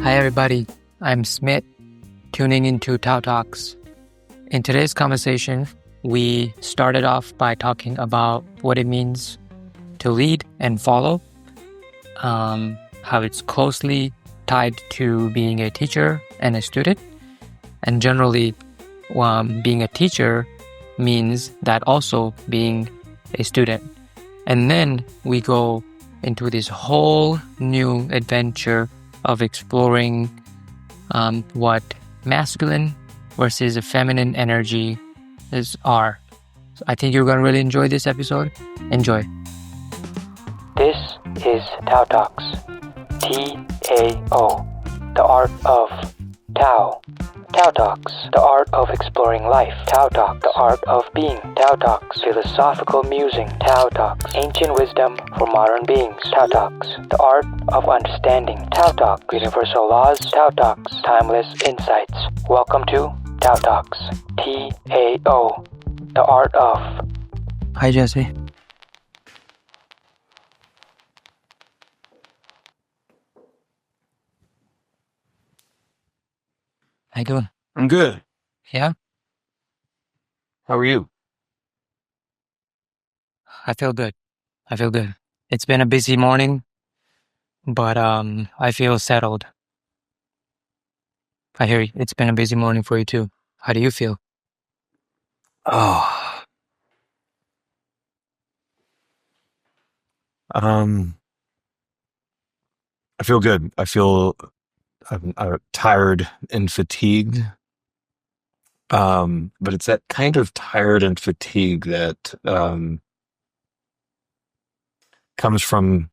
Hi everybody, I'm Smith, tuning into TAOTalks. In today's conversation, we started off by talking about what it means to lead and follow, how it's closely tied to being a teacher and a student, and generally being a teacher means that also being a student. And then we go into this whole new adventure of exploring what masculine versus a feminine energy are. So I think you're going to really enjoy this episode. Enjoy. This is TAOTalks. T-A-O. The art of Tao. TAOTalks. The art of exploring life. TAOTalks. The art of being. TAOTalks. Philosophical musing. TAOTalks. Ancient wisdom for modern beings. TAOTalks. The art of understanding. TAOTalks. Universal laws. TAOTalks. Timeless insights. Welcome to TAOTalks. T-A-O. The art of. Hi, Jesse. How you doing? I'm good. Yeah? How are you? I feel good. It's been a busy morning, but I feel settled. I hear you. It's been a busy morning for you too. How do you feel? Oh, I feel good. I'm tired and fatigued. But it's that kind of tired and fatigue that comes from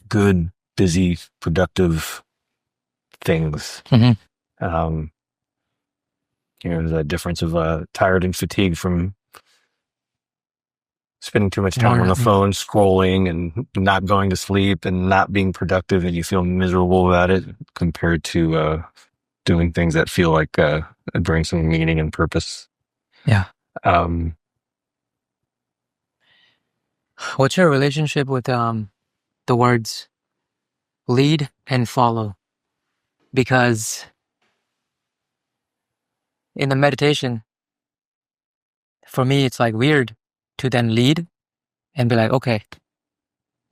good, busy, productive things. Mm-hmm. The difference of tired and fatigue from spending too much time on the phone, scrolling and not going to sleep and not being productive, and you feel miserable about it, compared to doing things that feel like bring some meaning and purpose. Yeah. What's your relationship with the words lead and follow? Because in the meditation, for me, it's like weird to then lead and be like, okay,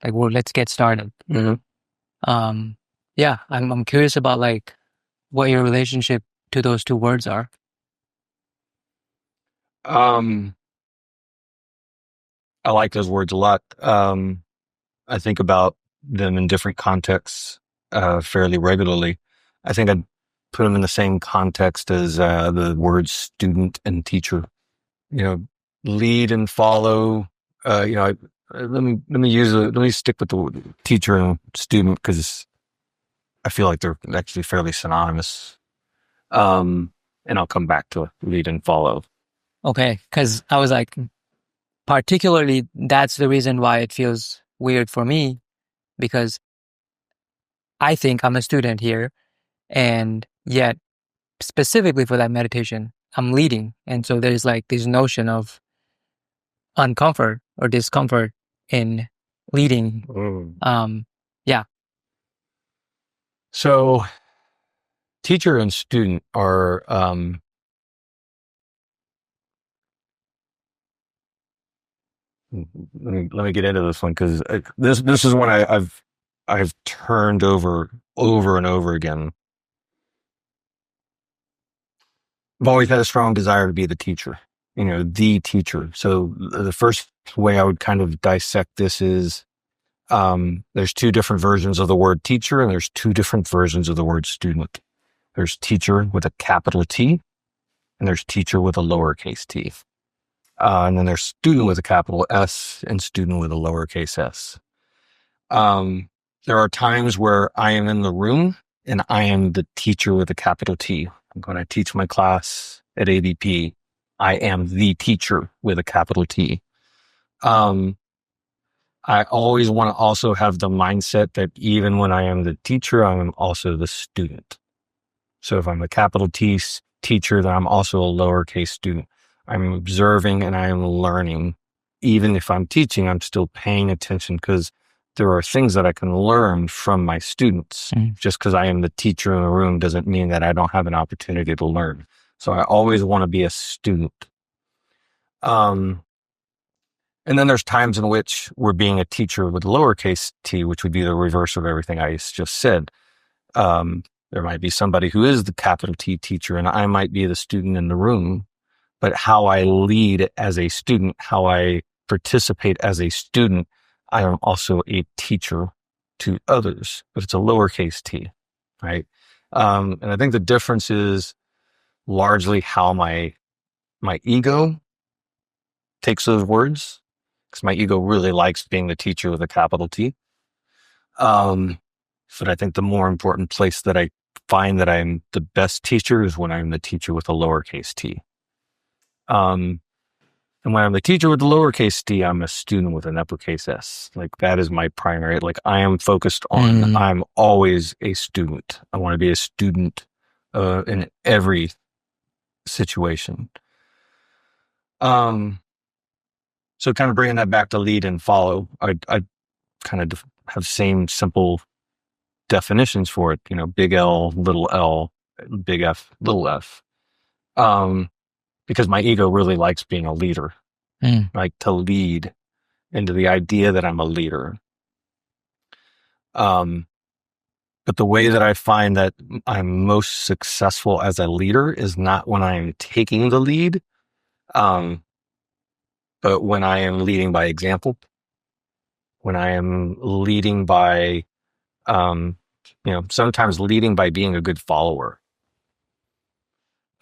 like, well, let's get started. Mm-hmm. Yeah, I'm curious about like what your relationship to those two words are. I like those words a lot. I think about them in different contexts fairly regularly. I think I'd put them in the same context as the words student and teacher. Lead and follow. Let me stick with the teacher and student because I feel like they're actually fairly synonymous. And I'll come back to lead and follow. Okay, because I was like, particularly, that's the reason why it feels weird for me, because I think I'm a student here, and yet specifically for that meditation, I'm leading. And so there's like this notion of uncomfort or discomfort in leading. Yeah. So teacher and student are, let me get into this one, because this is one I've turned over and over again. I've always had a strong desire to be the teacher, the teacher. So the first way I would kind of dissect this is, there's two different versions of the word teacher, and there's two different versions of the word student. There's teacher with a capital T, and there's teacher with a lowercase t. And then there's student with a capital S and student with a lowercase s. There are times where I am in the room and I am the teacher with a capital T. I'm going to teach my class at ABP. I am the teacher with a capital T. I always want to also have the mindset that even when I am the teacher, I am also the student. So if I'm a capital T teacher, then I'm also a lowercase student. I'm observing and I am learning. Even if I'm teaching, I'm still paying attention, because there are things that I can learn from my students. Just because I am the teacher in the room doesn't mean that I don't have an opportunity to learn. So I always want to be a student. And then there's times in which we're being a teacher with lowercase t, which would be the reverse of everything I just said. There might be somebody who is the capital T teacher, and I might be the student in the room. But how I lead as a student, how I participate as a student, I am also a teacher to others, but it's a lowercase t, right? And I think the difference is largely how my ego takes those words, because my ego really likes being the teacher with a capital T. But I think the more important place that I find that I'm the best teacher is when I'm the teacher with a lowercase t. And when I'm the teacher with the lowercase t, I'm a student with an uppercase s. Like that is my primary, like I am focused on, I'm always a student. I want to be a student in every situation. So kind of bringing that back to lead and follow, I kind of have same simple definitions for it, big L, big F, little f. Because my ego really likes being a leader, like to lead into the idea that I'm a leader. But the way that I find that I'm most successful as a leader is not when I'm taking the lead, but when I am leading by example, when I am leading by, sometimes leading by being a good follower.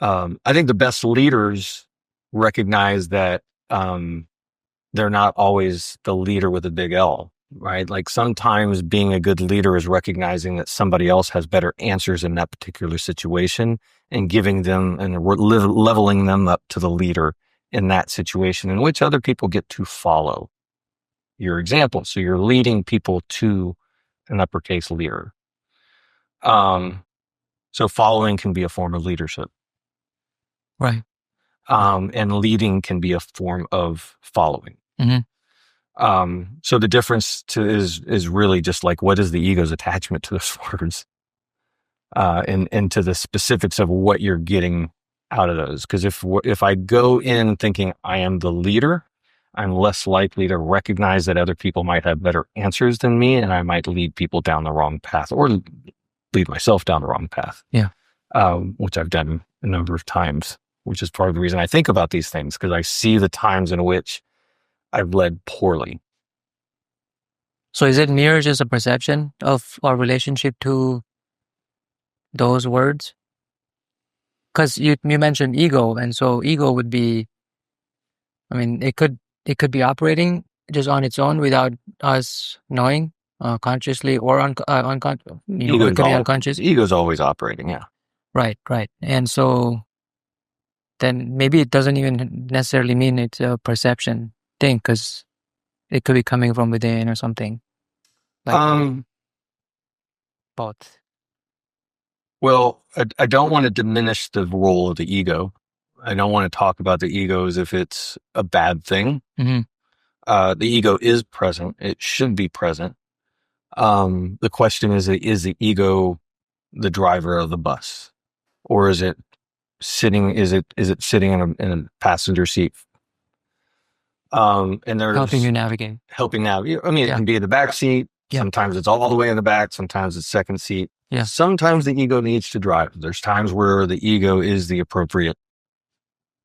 I think the best leaders recognize that they're not always the leader with a big L, right? Like sometimes being a good leader is recognizing that somebody else has better answers in that particular situation and giving them and leveling them up to the leader in that situation in which other people get to follow your example. So you're leading people to an uppercase leader. So following can be a form of leadership. Right. And leading can be a form of following. So the difference is really just like, what is the ego's attachment to those words? And to the specifics of what you're getting out of those. Because if I go in thinking I am the leader, I'm less likely to recognize that other people might have better answers than me, and I might lead people down the wrong path or lead myself down the wrong path. Yeah. Which I've done a number of times, which is part of the reason I think about these things, because I see the times in which I've led poorly. So is it mere just a perception of our relationship to those words? Because you mentioned ego, and so ego would be, it could be operating just on its own without us knowing, consciously or unconscious. It could be unconscious. Ego's always operating, yeah. Right. And so then maybe it doesn't even necessarily mean it's a perception thing, because it could be coming from within or something. Like both. Well, I don't want to diminish the role of the ego. I don't want to talk about the ego as if it's a bad thing. The ego is present. It should be present. The question is the ego the driver of the bus, or is it sitting? Is it sitting in a passenger seat? And there's helping you navigate. It can be in the back seat. Yeah. Sometimes it's all the way in the back. Sometimes it's second seat. Yeah. Sometimes the ego needs to drive. There's times where the ego is the appropriate.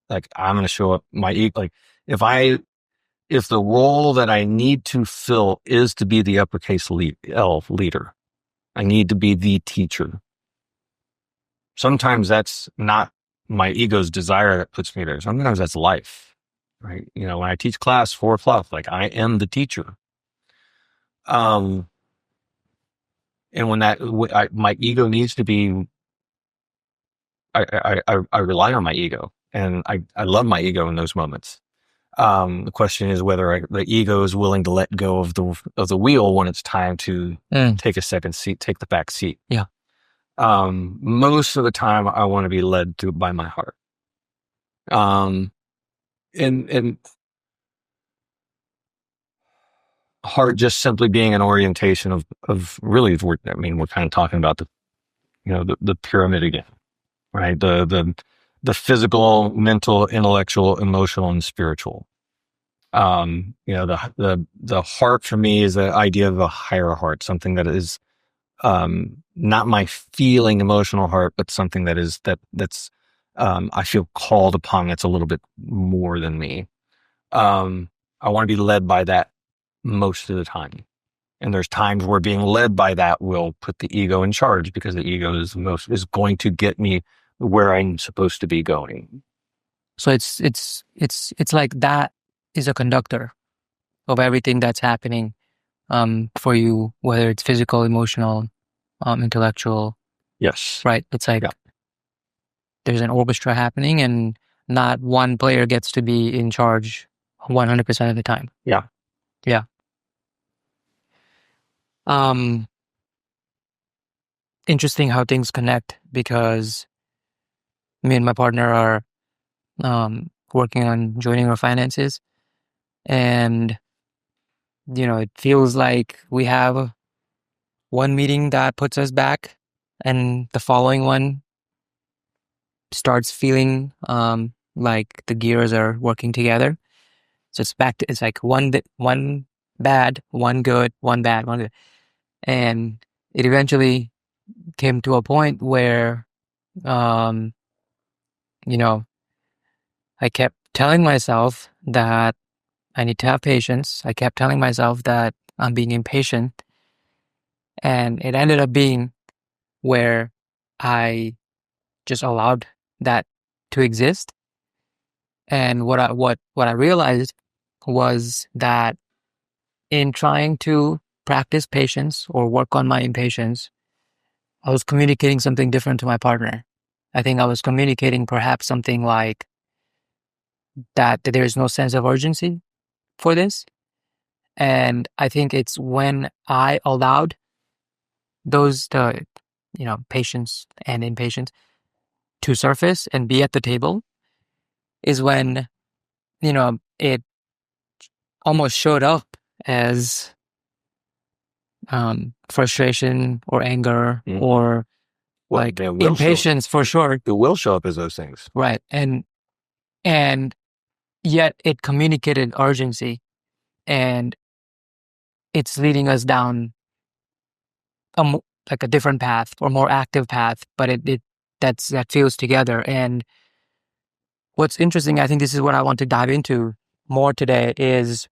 Like I'm going to show up my ego. Like if the role that I need to fill is to be the uppercase L leader, I need to be the teacher. Sometimes that's not my ego's desire that puts me there. Sometimes that's life, right? When I teach class 4 o'clock, like I am the teacher. And when my ego needs to be, I rely on my ego, and I love my ego in those moments. The question is whether the ego is willing to let go of the wheel when it's time to take a second seat, take the back seat. Yeah. Most of the time I want to be led by my heart. And heart just simply being an orientation of really, we're kind of talking about the pyramid again, right? The physical, mental, intellectual, emotional, and spiritual. The heart for me is the idea of a higher heart, something that is not my feeling emotional heart, but something that's I feel called upon. That's a little bit more than me. I want to be led by that most of the time. And there's times where being led by that will put the ego in charge, because the ego is going to get me where I'm supposed to be going. So it's like that is a conductor of everything that's happening for you, whether it's physical, emotional, intellectual. Yes. Right. It's like there's an orchestra happening, and not one player gets to be in charge 100% of the time. Yeah. Yeah. Interesting how things connect, because me and my partner are working on joining our finances, and it feels like we have one meeting that puts us back, and the following one starts feeling like the gears are working together. So it's like one bad, one good, one bad, one good. And it eventually came to a point where, I kept telling myself that I need to have patience. I kept telling myself that I'm being impatient. And it ended up being where I just allowed that to exist. And what I realized was that in trying to practice patience or work on my impatience, I was communicating something different to my partner. I think I was communicating perhaps something like that there is no sense of urgency for this. And I think it's when I allowed patience and impatience to surface and be at the table, is when, it almost showed up as frustration or anger or impatience for sure. It will show up as those things. Right. And yet it communicated urgency, and it's leading us down like a different path or more active path, but that feels together. And what's interesting, I think this is what I want to dive into more today, is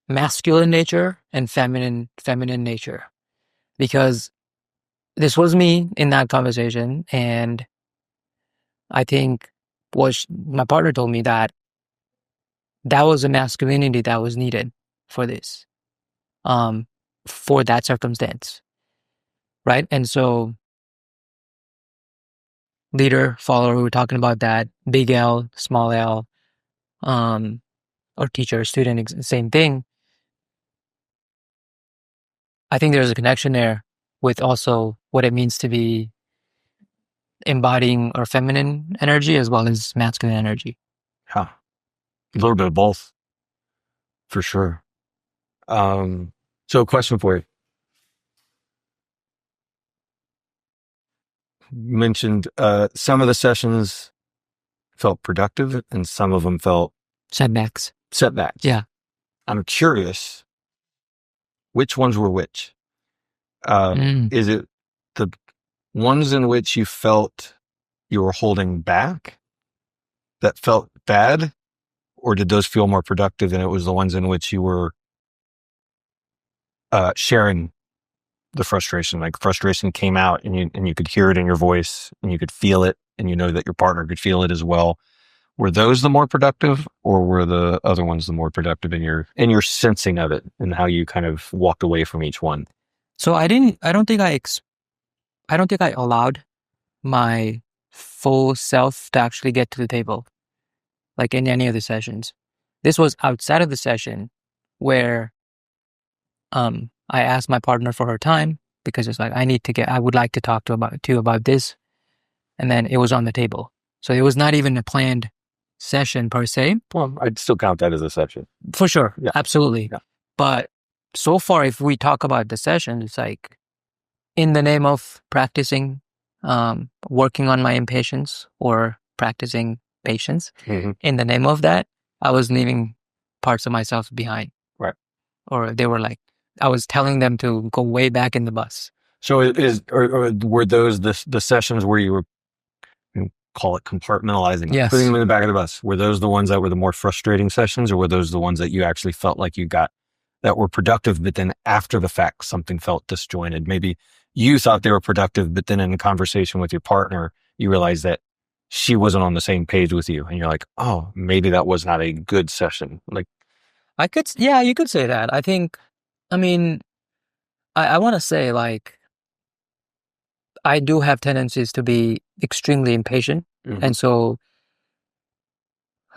masculine nature and feminine nature, because this was me in that conversation. And I think my partner told me that was a masculinity that was needed for this, for that circumstance. Right. And so leader, follower, we were talking about that, big L, small L, or teacher, student, same thing. I think there's a connection there with also what it means to be embodying our feminine energy as well as masculine energy. Yeah. A little bit of both, for sure. So a question for you. You mentioned some of the sessions felt productive and some of them felt setbacks. Yeah. I'm curious, which ones were which? Is it the ones in which you felt you were holding back that felt bad, or did those feel more productive and it was the ones in which you were sharing the frustration? Like frustration came out and you could hear it in your voice and you could feel it, and you know that your partner could feel it as well. Were those the more productive, or were the other ones the more productive in your sensing of it and how you kind of walked away from each one? So I don't think I allowed my full self to actually get to the table, like in any of the sessions. This was outside of the session where I asked my partner for her time, because it's like, I would like to talk to you about this. And then it was on the table. So it was not even a planned session per se. Well, I'd still count that as a session. For sure. Yeah. Absolutely. Yeah. But so far, if we talk about the session, it's like in the name of practicing, working on my impatience or practicing patience, in the name of that, I was leaving parts of myself behind. Right. Or they were like, I was telling them to go way back in the bus. So were those the sessions where you were, call it compartmentalizing, Yes. putting them in the back of the bus? Were those the ones that were the more frustrating sessions, or were those the ones that you actually felt like you got that were productive, but then after the fact, something felt disjointed? Maybe you thought they were productive, but then in a conversation with your partner, you realized that she wasn't on the same page with you. And you're like, oh, maybe that was not a good session. Like, you could say that. I want to say, like, I do have tendencies to be extremely impatient. And so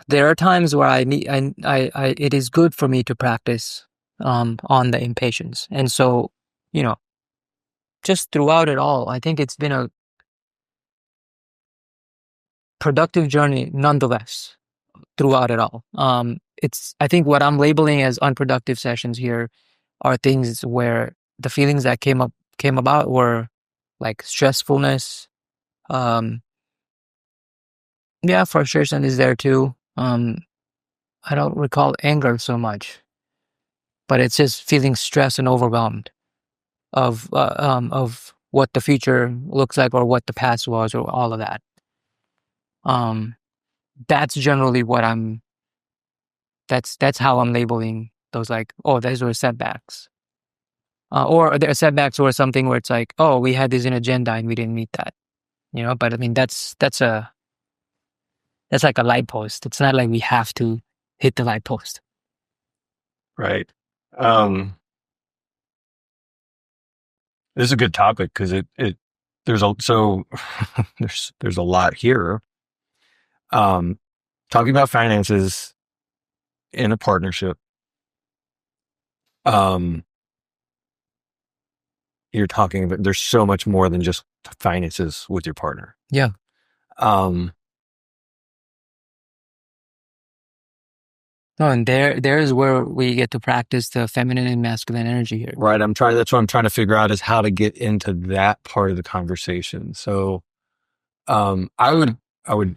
there are times where it is good for me to practice, on the impatience. And so, just throughout it all, I think it's been a productive journey nonetheless throughout it all. I think what I'm labeling as unproductive sessions here are things where the feelings that came about were like stressfulness. Frustration is there too. I don't recall anger so much, but it's just feeling stressed and overwhelmed of what the future looks like or what the past was or all of that. That's generally what that's how I'm labeling those, like, oh, those were setbacks. Or there are setbacks or something where it's like, oh, we had this in agenda and we didn't meet that. But I mean, that's like a light post. It's not like we have to hit the light post. right. This is a good topic because there's a lot here. Talking about finances in a partnership. You're talking about, there's so much more than just finances with your partner. Yeah. And there is where we get to practice the feminine and masculine energy here. Right. That's what I'm trying to figure out, is how to get into that part of the conversation. So, I would, I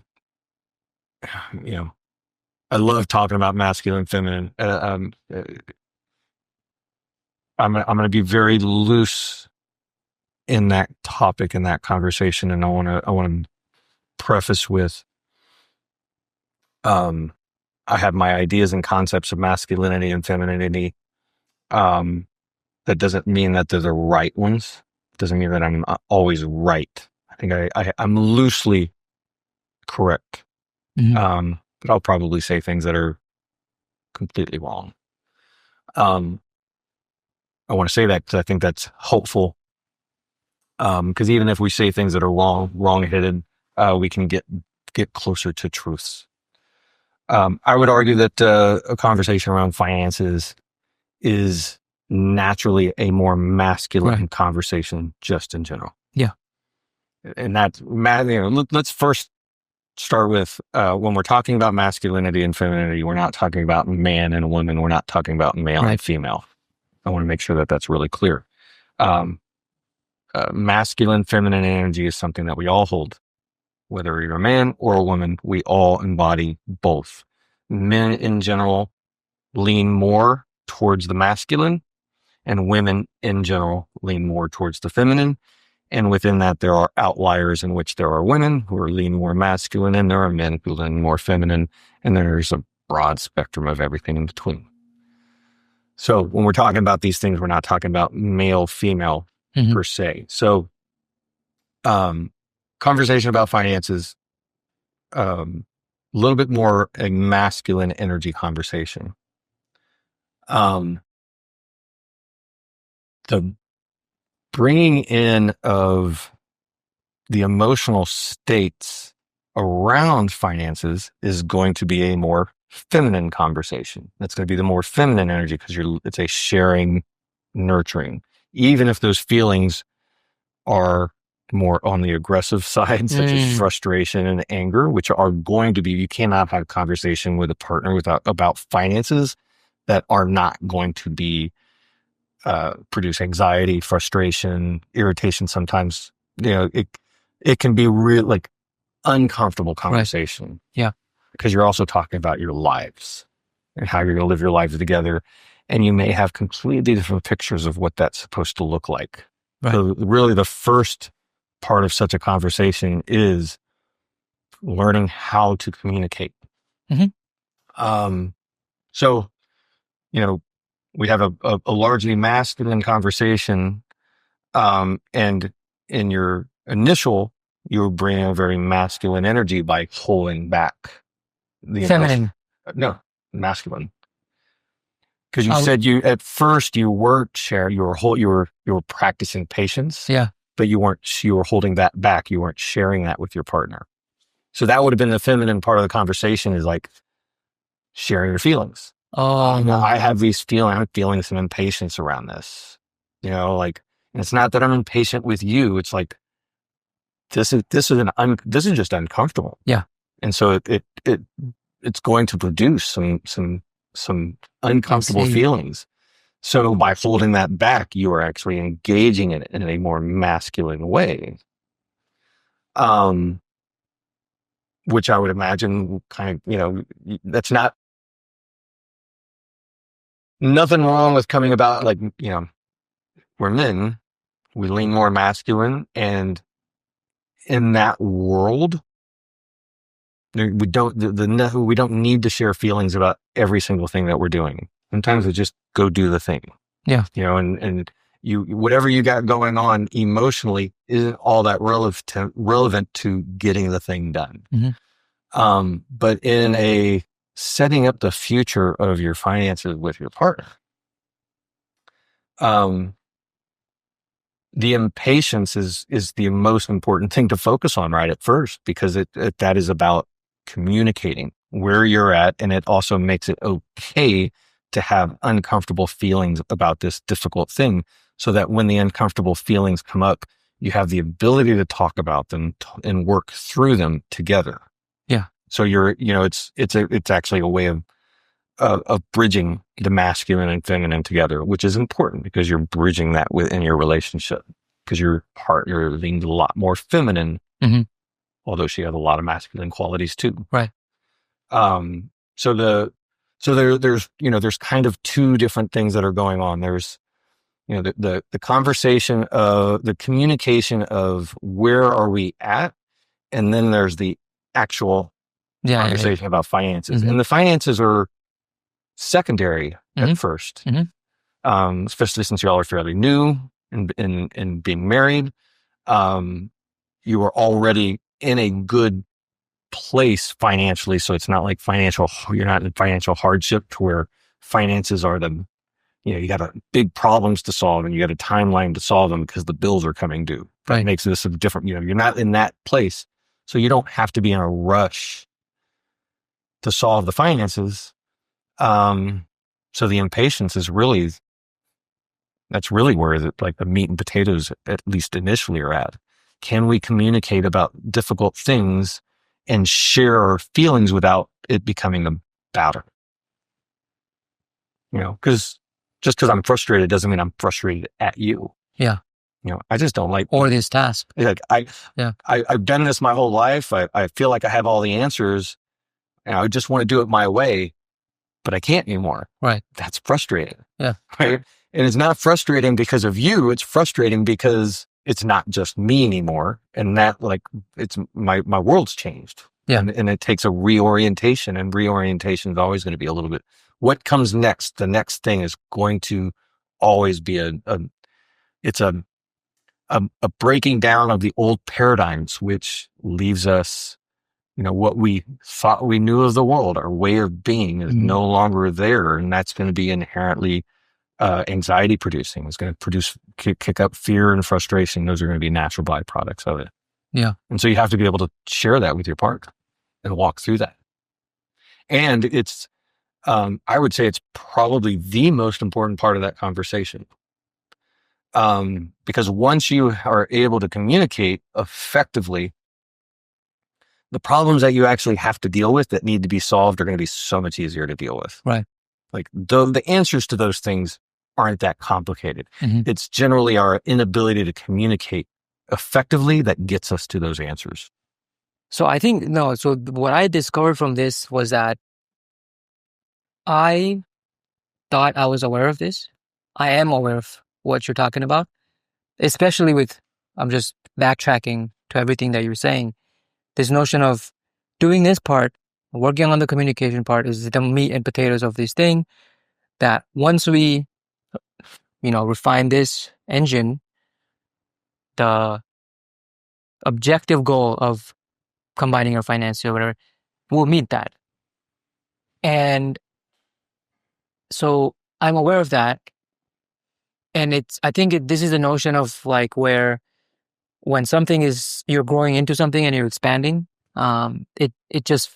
love talking about masculine and feminine. I'm going to be very loose in that topic, in that conversation. And I want to preface with, I have my ideas and concepts of masculinity and femininity. That doesn't mean that they're the right ones. It doesn't mean that I'm always right. I think I'm loosely correct. But I'll probably say things that are completely wrong. I want to say that because I think that's hopeful. Because even if we say things that are wrong-headed, we can get closer to truths. I would argue that a conversation around finances is naturally a more masculine conversation, just in general. Yeah. And that's, let's first start with, when we're talking about masculinity and femininity, we're not talking about man and woman. We're not talking about male and female. I want to make sure that that's really clear. Masculine, feminine energy is something that we all hold. Whether you're a man or a woman, we all embody both. Men in general lean more towards the masculine, and women in general lean more towards the feminine. And within that, there are outliers in which there are women who are lean more masculine, and there are men who lean more feminine. And there's a broad spectrum of everything in between. So when we're talking about these things, we're not talking about male, female per se. So, conversation about finances, a little bit more a masculine energy conversation. The bringing in of the emotional states around finances is going to be a more feminine conversation. That's going to be the more feminine energy, because it's a sharing, nurturing. Even if those feelings are more on the aggressive side, such as frustration and anger, which are going to be, you cannot have a conversation with a partner about finances that are not going to be, produce anxiety, frustration, irritation. Sometimes, it can be real, like uncomfortable conversation. Right. Yeah. Because you're also talking about your lives and how you're going to live your lives together. And you may have completely different pictures of what that's supposed to look like. Right. So really the first part of such a conversation is learning how to communicate. So, we have a largely masculine conversation. And in your initial, you were bringing a very masculine energy by pulling back the Feminine. No, masculine. Because you said at first you weren't sharing, you were practicing patience. Yeah. But you were holding that back. You weren't sharing that with your partner. So that would have been the feminine part of the conversation, is like sharing your feelings. Oh, no. I'm feeling some impatience around this. And it's not that I'm impatient with you. It's like, this is just uncomfortable. Yeah. And so it's going to produce some uncomfortable feelings. So by holding that back, you are actually engaging it in a more masculine way. Which I would imagine that's not nothing wrong with coming about, we're men, we lean more masculine, and in that world, we don't need to share feelings about every single thing that we're doing. Sometimes we just go do the thing. Yeah. And whatever you got going on emotionally isn't all that relevant to getting the thing done. But in a setting up the future of your finances with your partner, the impatience is the most important thing to focus on right at first, because that is about communicating where you're at. And it also makes it okay to have uncomfortable feelings about this difficult thing, so that when the uncomfortable feelings come up, you have the ability to talk about them and work through them together. Yeah. So it's actually a way of bridging the masculine and feminine together, which is important because you're bridging that within your relationship, because your partner leans a lot more feminine, although she has a lot of masculine qualities too. Right. So there's kind of two different things that are going on. There's, the conversation of the communication of where are we at, and then there's the actual conversation about finances. And the finances are secondary at first, especially since y'all are fairly new in being married. You are already in a good place financially, so it's not like you're not in financial hardship to where finances are you got big problems to solve and you got a timeline to solve them because the bills are coming due. That makes this a different, you're not in that place, so you don't have to be in a rush to solve the finances. So the impatience is that's really where the meat and potatoes, at least initially, are at. Can we communicate about difficult things and share our feelings without it becoming a battle? Because just because I'm frustrated doesn't mean I'm frustrated at you. Yeah. I just don't like, or this task. Like I've done this my whole life. I feel like I have all the answers, and I just want to do it my way, but I can't anymore. Right. That's frustrating. Yeah. Right. And it's not frustrating because of you. It's frustrating because it's not just me anymore. And that, it's my world's changed. Yeah. And it takes a reorientation, and reorientation is always going to be a little bit, what comes next? The next thing is going to always be a breaking down of the old paradigms, which leaves us, what we thought we knew of the world, our way of being is no longer there. And that's going to be inherently anxiety producing. It's going to kick up fear and frustration. Those are going to be natural byproducts of it. Yeah. And so you have to be able to share that with your partner and walk through that. And it's, I would say it's probably the most important part of that conversation. Because once you are able to communicate effectively, the problems that you actually have to deal with that need to be solved are going to be so much easier to deal with. Right. Like the answers to those things aren't that complicated. Mm-hmm. It's generally our inability to communicate effectively that gets us to those answers. So I think, no, so what I discovered from this was that I thought I was aware of this. I am aware of what you're talking about, especially with, I'm just backtracking to everything that you're saying. This notion of doing this part, working on the communication part is the meat and potatoes of this thing, that once we, refine this engine, the objective goal of combining our finances or whatever, we'll meet that. And so I'm aware of that. And I think this is a notion of like where when you're growing into something and you're expanding, it just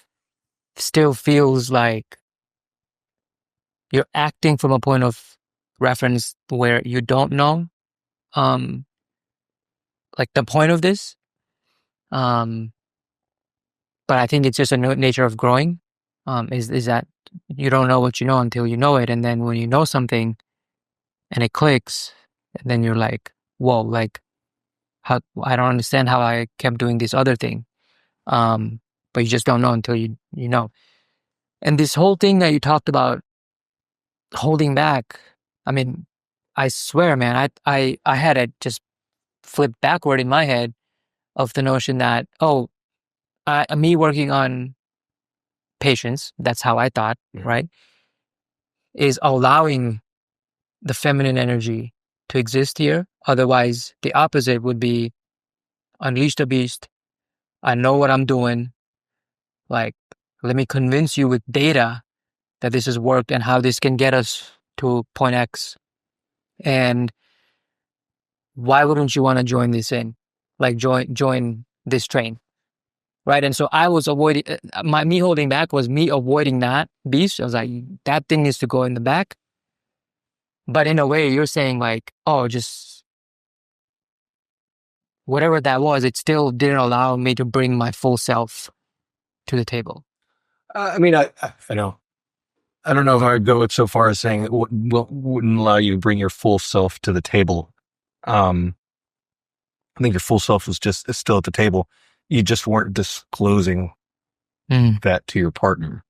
still feels like you're acting from a point of reference where you don't know, like the point of this. But I think it's just a nature of growing, is that you don't know what you know until you know it. And then when you know something and it clicks, and then you're like, whoa, like, how, I don't understand how I kept doing this other thing. But you just don't know until you know. And this whole thing that you talked about holding back, I mean, I swear, man, I had it just flip backward in my head of the notion that, me working on patience, that's how I thought, right, is allowing the feminine energy to exist here. Otherwise, the opposite would be unleash the beast. I know what I'm doing. Like, let me convince you with data that this has worked and how this can get us to point X. And why wouldn't you want to join this in? Like, join this train, right? And so I was avoiding, me holding back was me avoiding that beast. I was like, that thing needs to go in the back. But in a way, you're saying like, oh, just whatever that was, it still didn't allow me to bring my full self to the table. I mean, I know. I don't know if I would go so far as saying it wouldn't allow you to bring your full self to the table. I think your full self is still at the table. You just weren't disclosing that to your partner.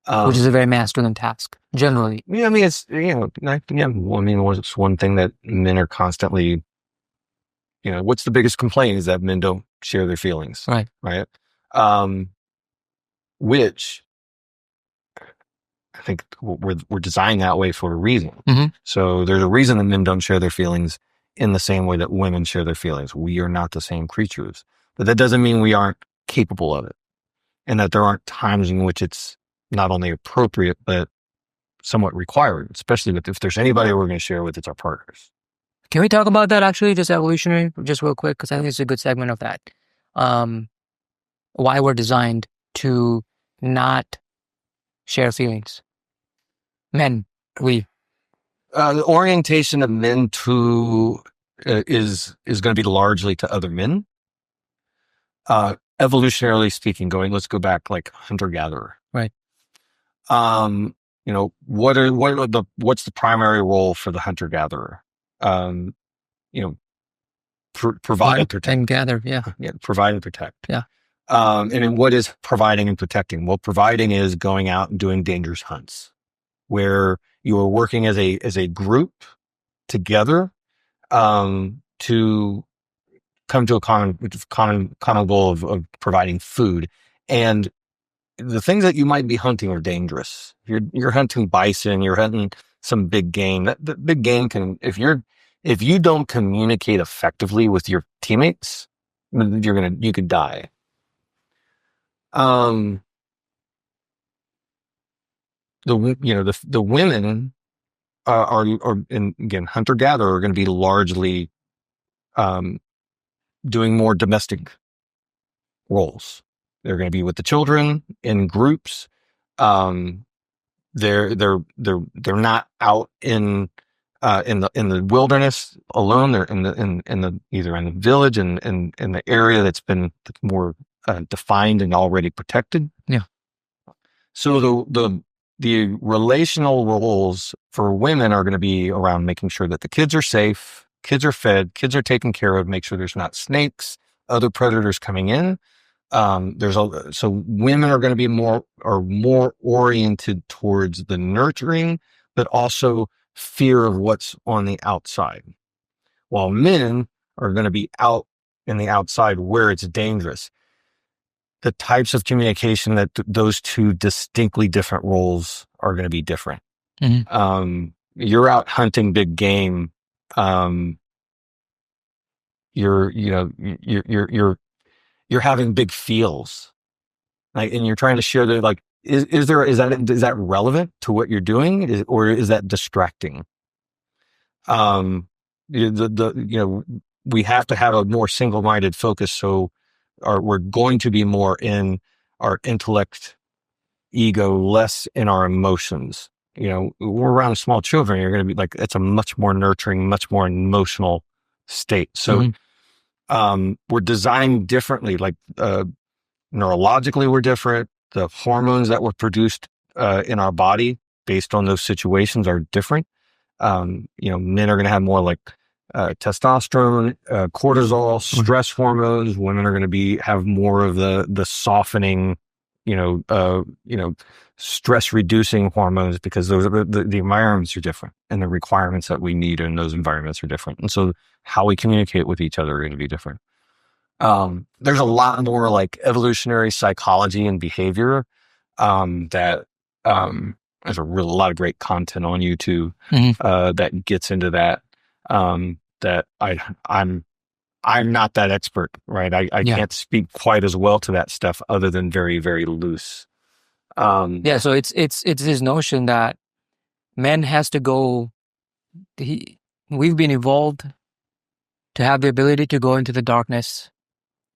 Which is a very masculine task, generally. Yeah, I mean, it's, it's one thing that men are constantly, what's the biggest complaint is that men don't share their feelings. Right. Right. Which I think we're designed that way for a reason. Mm-hmm. So there's a reason that men don't share their feelings in the same way that women share their feelings. We are not the same creatures, but that doesn't mean we aren't capable of it, and that there aren't times in which it's not only appropriate but somewhat required. Especially if there's anybody we're going to share with, it's our partners. Can we talk about that actually, just evolutionary, just real quick, because I think it's a good segment of that. Why we're designed to not share feelings. Men, the orientation of men to is going to be largely to other men. Evolutionarily speaking, let's go back like hunter-gatherer. Right. What's the primary role for the hunter-gatherer? Provide and protect. And gather, yeah. Yeah, provide and protect. Yeah. And then what is providing and protecting? Well, providing is going out and doing dangerous hunts, where you are working as a group together to come to a common goal of providing food. And the things that you might be hunting are dangerous. You're hunting bison, you're hunting some big game. That big game if you don't communicate effectively with your teammates, you could die. The women are and again, hunter-gatherer are going to be largely doing more domestic roles. They're going to be with the children in groups. They're not out in in the wilderness alone. They're either in the village and in the area that's more defined and already protected. Yeah. So the relational roles for women are going to be around making sure that the kids are safe, kids are fed, kids are taken care of, make sure there's not snakes, other predators coming in. So women are going to be more oriented towards the nurturing, but also fear of what's on the outside, while men are going to be out in the outside where it's dangerous. The types of communication that those two distinctly different roles are going to be different. Mm-hmm. You're out hunting big game. You're having big feels, like, and you're trying to share that, like, is that relevant to what you're doing, or is that distracting? We have to have a more single-minded focus. So we're going to be more in our intellect, ego, less in our emotions. We're around small children. You're going to be like, it's a much more nurturing, much more emotional state. So, we're designed differently. Like, neurologically, we're different. The hormones that were produced in our body based on those situations are different. Men are going to have more like testosterone, cortisol, stress hormones. Women are going to have more of the softening, stress reducing hormones, because those are the environments are different, and the requirements that we need in those environments are different. And so how we communicate with each other are going to be different. There's a lot more like evolutionary psychology and behavior that there's a lot of great content on YouTube that gets into that. That I'm not that expert, right? I can't speak quite as well to that stuff, other than very, very loose. So it's this notion that man has to go. We've been evolved to have the ability to go into the darkness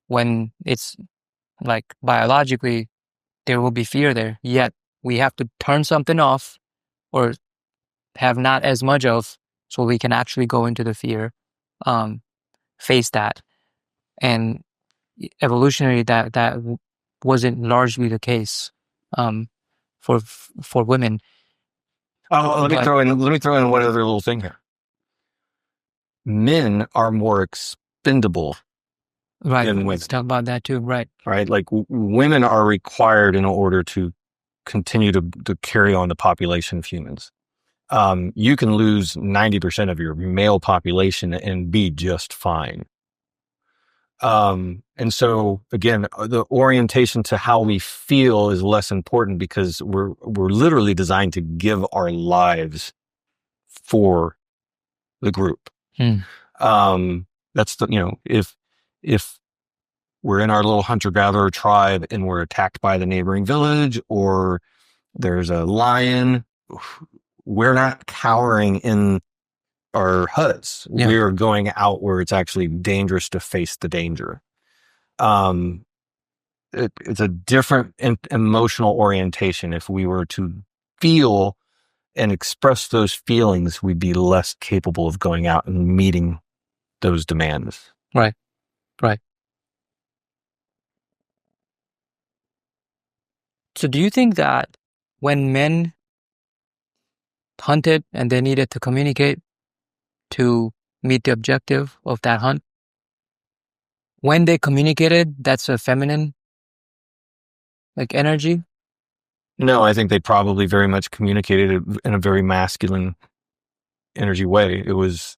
when it's like biologically there will be fear there. Yet we have to turn something off or have not as much of, so we can actually go into the fear, face that. And evolutionary, that wasn't largely the case for women. Let me throw in one other little thing here. Men are more expendable. Right. Let's talk about that too. Right. Right. Like, women are required in order to continue to carry on the population of humans. You can lose 90% of your male population and be just fine. And so again, the orientation to how we feel is less important, because we're literally designed to give our lives for the group. That's if we're in our little hunter-gatherer tribe and we're attacked by the neighboring village, or there's a lion, we're not cowering in our huts. Yeah. We are going out where it's actually dangerous to face the danger. It's a different emotional orientation. If we were to feel and express those feelings, we'd be less capable of going out and meeting those demands. Right. So do you think that when men hunted and they needed to communicate to meet the objective of that hunt, when they communicated, that's a feminine like energy? No, I think they probably very much communicated in a very masculine energy way. It was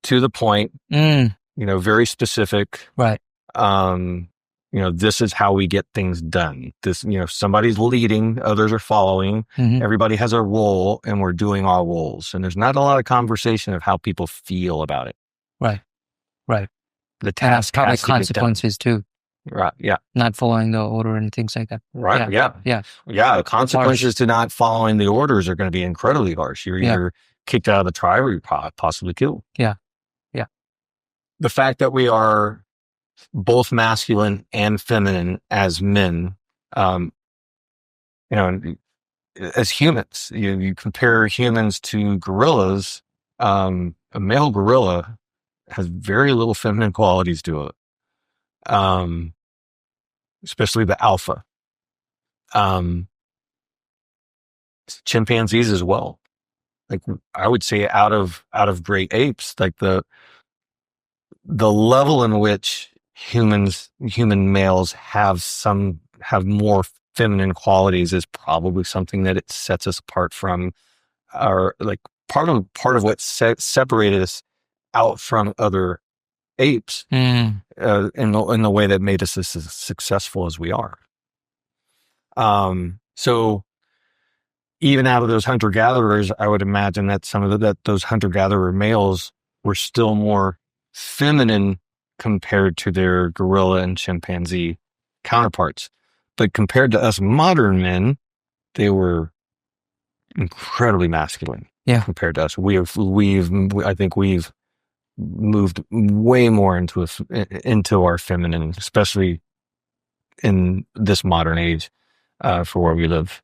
to the point, very specific. Right. This is how we get things done. This, somebody's leading, others are following. Everybody has a role, and we're doing our roles. And there's not a lot of conversation of how people feel about it. Right. The task probably has to consequences too. Right. Yeah. Not following the order and things like that. Right. Yeah. The consequences to not following the orders are going to be incredibly harsh. You're either kicked out of the tribe, or you're possibly killed. Yeah. The fact that we are both masculine and feminine as men, as humans, you compare humans to gorillas, A male gorilla has very little feminine qualities to it. Especially the alpha. Chimpanzees as well. Like, I would say out of great apes, like the level in which human males have more feminine qualities is probably something that it sets us apart from our, like, part of what separated us out from other apes in the way that made us as successful as we are. So even out of those hunter-gatherers, I would imagine that some of those hunter-gatherer males were still more feminine compared to their gorilla and chimpanzee counterparts. But compared to us modern men, they were incredibly masculine. Yeah. Compared to us, I think we've moved way more into our feminine, especially in this modern age, for where we live.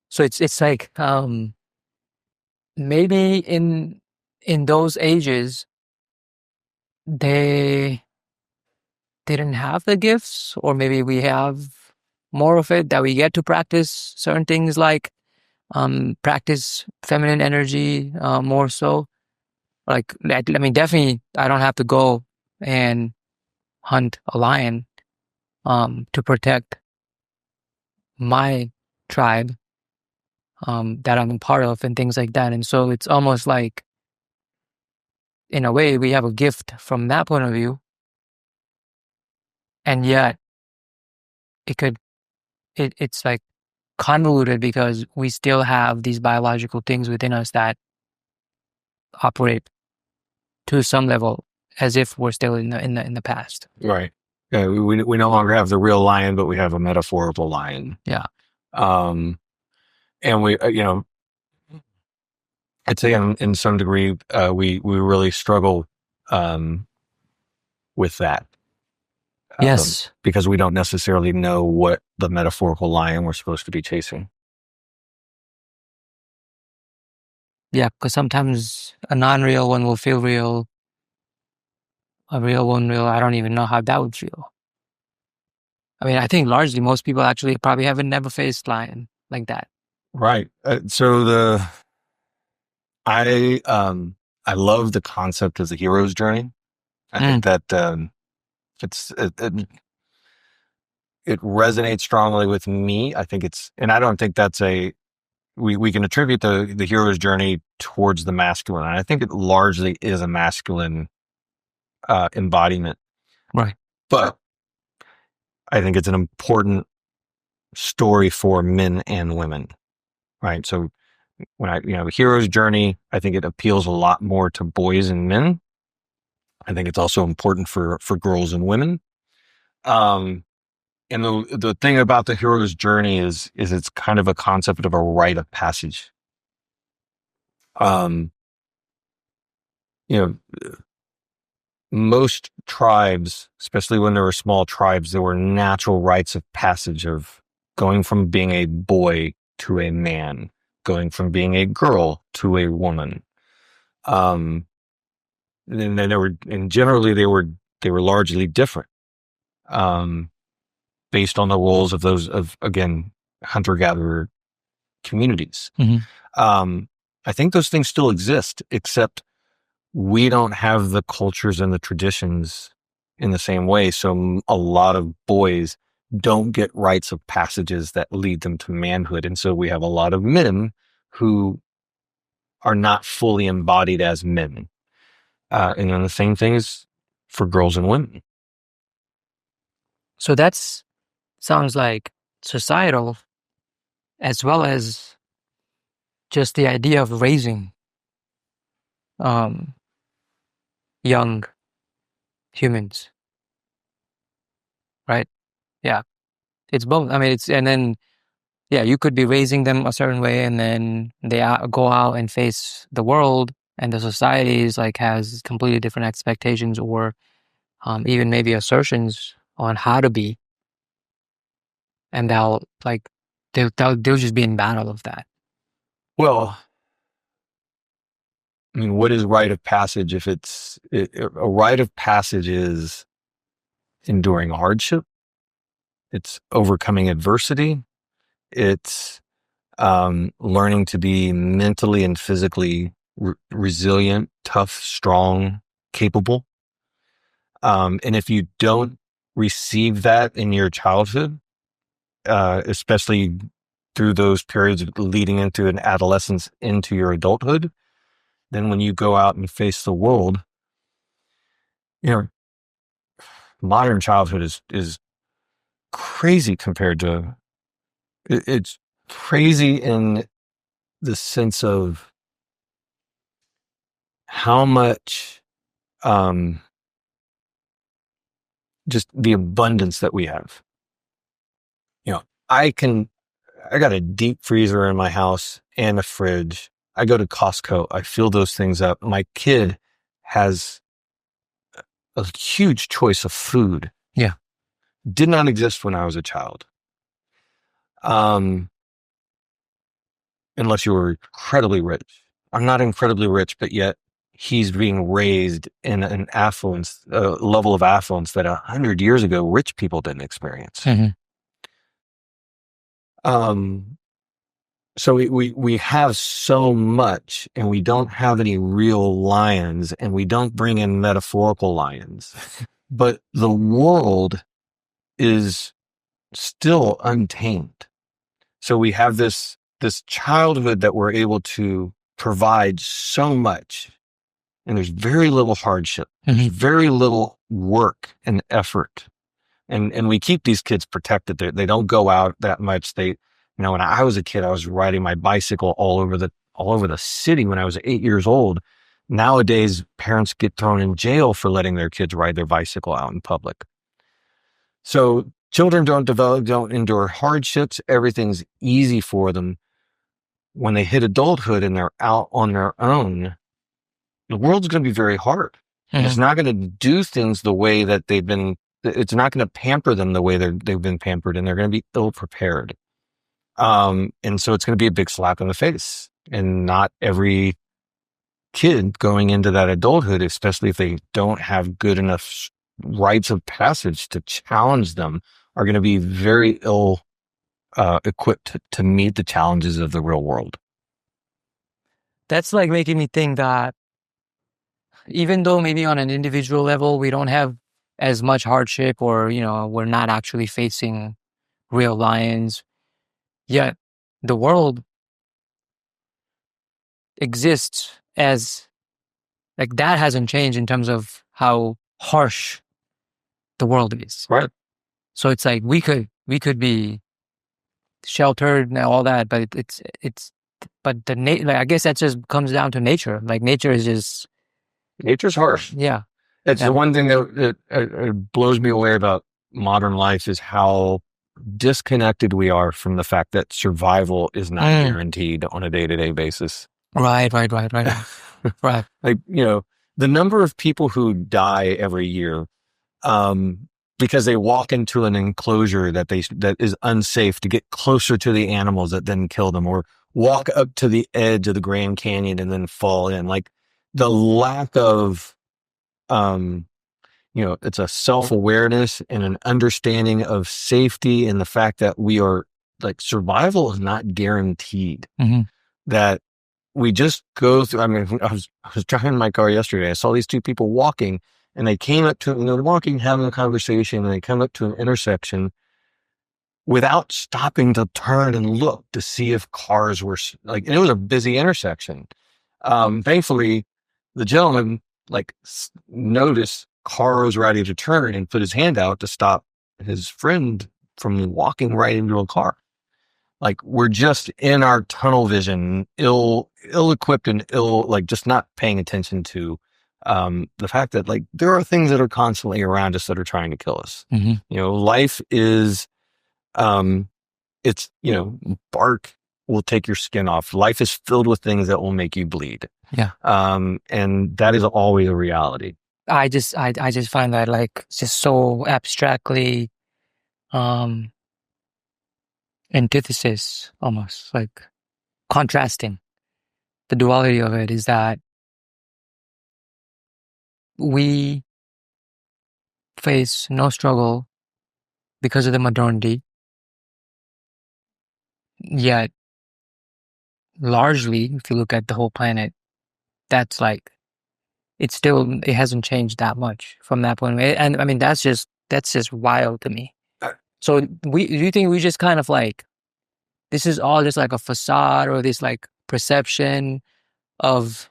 So it's like maybe in those ages they didn't have the gifts, or maybe we have more of it, that we get to practice certain things, like practice feminine energy more so. Like, I mean, definitely I don't have to go and hunt a lion to protect my tribe that I'm a part of and things like that. And so it's almost like, in a way, we have a gift from that point of view. And yet it's like convoluted because we still have these biological things within us that operate to some level as if we're still in the past. Right. Yeah, we no longer have the real lion, but we have a metaphorical lion. Yeah. And we, I'd say in some degree, we really struggle with that. Yes. Because we don't necessarily know what the metaphorical lion we're supposed to be chasing. Yeah, because sometimes a non-real one will feel real. A real one will, I don't even know how that would feel. I mean, I think largely most people actually probably haven't never faced lion like that. Right. So I love the concept of the hero's journey. I think that it resonates strongly with me. I think and I don't think that's we can attribute the hero's journey towards the masculine. I think it largely is a masculine embodiment. Right. But I think it's an important story for men and women. Right. So when the hero's journey, I think it appeals a lot more to boys and men. I think it's also important for girls and women. And the thing about the hero's journey is it's kind of a concept of a rite of passage. Most tribes, especially when there were small tribes, there were natural rites of passage of going from being a boy to a man, going from being a girl to a woman. And generally they were largely different, based on the roles of those again, hunter-gatherer communities. Mm-hmm. I think those things still exist, except we don't have the cultures and the traditions in the same way. So a lot of boys don't get rites of passages that lead them to manhood. And so we have a lot of men who are not fully embodied as men. And then the same thing is for girls and women. So sounds like societal, as well as just the idea of raising young humans, right? Yeah, it's both. I mean, you could be raising them a certain way, and then they go out and face the world, and the society is like has completely different expectations, or even maybe assertions on how to be, and they'll like they'll just be in battle of that. Well, I mean, what is rite of passage? If a rite of passage is enduring hardship, it's overcoming adversity, it's learning to be mentally and physically resilient, tough, strong, capable. And if you don't receive that in your childhood, especially through those periods leading into an adolescence into your adulthood, then when you go out and face the world, modern childhood is crazy compared to, it's crazy in the sense of how much, just the abundance that we have. I got a deep freezer in my house and a fridge. I go to Costco. I fill those things up. My kid has a huge choice of food. Yeah. Did not exist when I was a child. Unless you were incredibly rich. I'm not incredibly rich, but yet he's being raised in an affluence, level of affluence that 100 years ago, rich people didn't experience. Mm-hmm. So we have so much, and we don't have any real lions, and we don't bring in metaphorical lions, but the world is still untamed. So we have this childhood that we're able to provide so much, and there's very little hardship, Mm-hmm. very little work and effort. And we keep these kids protected. They don't go out that much. When I was a kid, I was riding my bicycle all over the city when I was 8 years old. Nowadays, parents get thrown in jail for letting their kids ride their bicycle out in public. So children don't endure hardships. Everything's easy for them. When they hit adulthood and they're out on their own, the world's going to be very hard. Mm-hmm. It's not going to do things the way that it's not going to pamper them the way they've been pampered, and they're going to be ill prepared. And so it's going to be a big slap in the face. And not every kid going into that adulthood, especially if they don't have good enough rites of passage to challenge them, are going to be very ill equipped to meet the challenges of the real world. That's like making me think that even though maybe on an individual level we don't have as much hardship, or we're not actually facing real lions, yet the world exists as, like, that hasn't changed in terms of how harsh the world is. Right. So it's like we could be sheltered and all that, but I guess that just comes down to nature. Like, nature's harsh. Yeah. It's the one thing that blows me away about modern life is how disconnected we are from the fact that survival is not guaranteed on a day-to-day basis. Right. Right. Like, the number of people who die every year, because they walk into an enclosure that is unsafe to get closer to the animals that then kill them, or walk up to the edge of the Grand Canyon and then fall in. Like, the lack of, it's a self-awareness and an understanding of safety, and the fact that we are, like, survival is not guaranteed. Mm-hmm. That we just go through. I mean, I was driving my car yesterday. I saw these two people walking, and they came up to, they're walking, having a conversation, and they come up to an intersection without stopping to turn and look to see if cars were, like, and it was a busy intersection. Thankfully, the gentleman, like, noticed car was ready to turn and put his hand out to stop his friend from walking right into a car. Like, we're just in our tunnel vision, ill-equipped and like, just not paying attention to the fact that, like, there are things that are constantly around us that are trying to kill us. Mm-hmm. Life is, it's, bark will take your skin off. Life is filled with things that will make you bleed. Yeah. And that is always a reality. I just find that, like, just so abstractly antithesis, almost like contrasting. The duality of it is that we face no struggle because of the modernity, yet largely, if you look at the whole planet, that's like, it hasn't changed that much from that point. And I mean, that's just wild to me. So do you think we just kind of like, this is all just like a facade or this like perception of,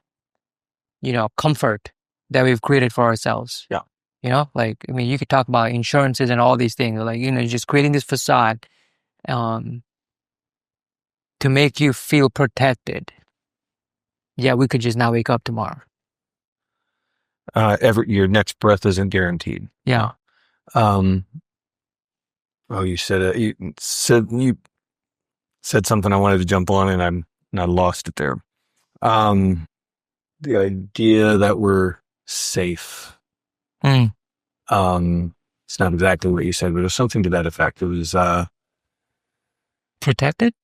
comfort that we've created for ourselves? Yeah. Like, I mean, you could talk about insurances and all these things, like, just creating this facade, to make you feel protected. Yeah, we could just not wake up tomorrow. Your next breath isn't guaranteed. Yeah. You said it. You said something I wanted to jump on, and I lost it there. The idea that we're safe. It's not exactly what you said, but it was something to that effect. It was protected.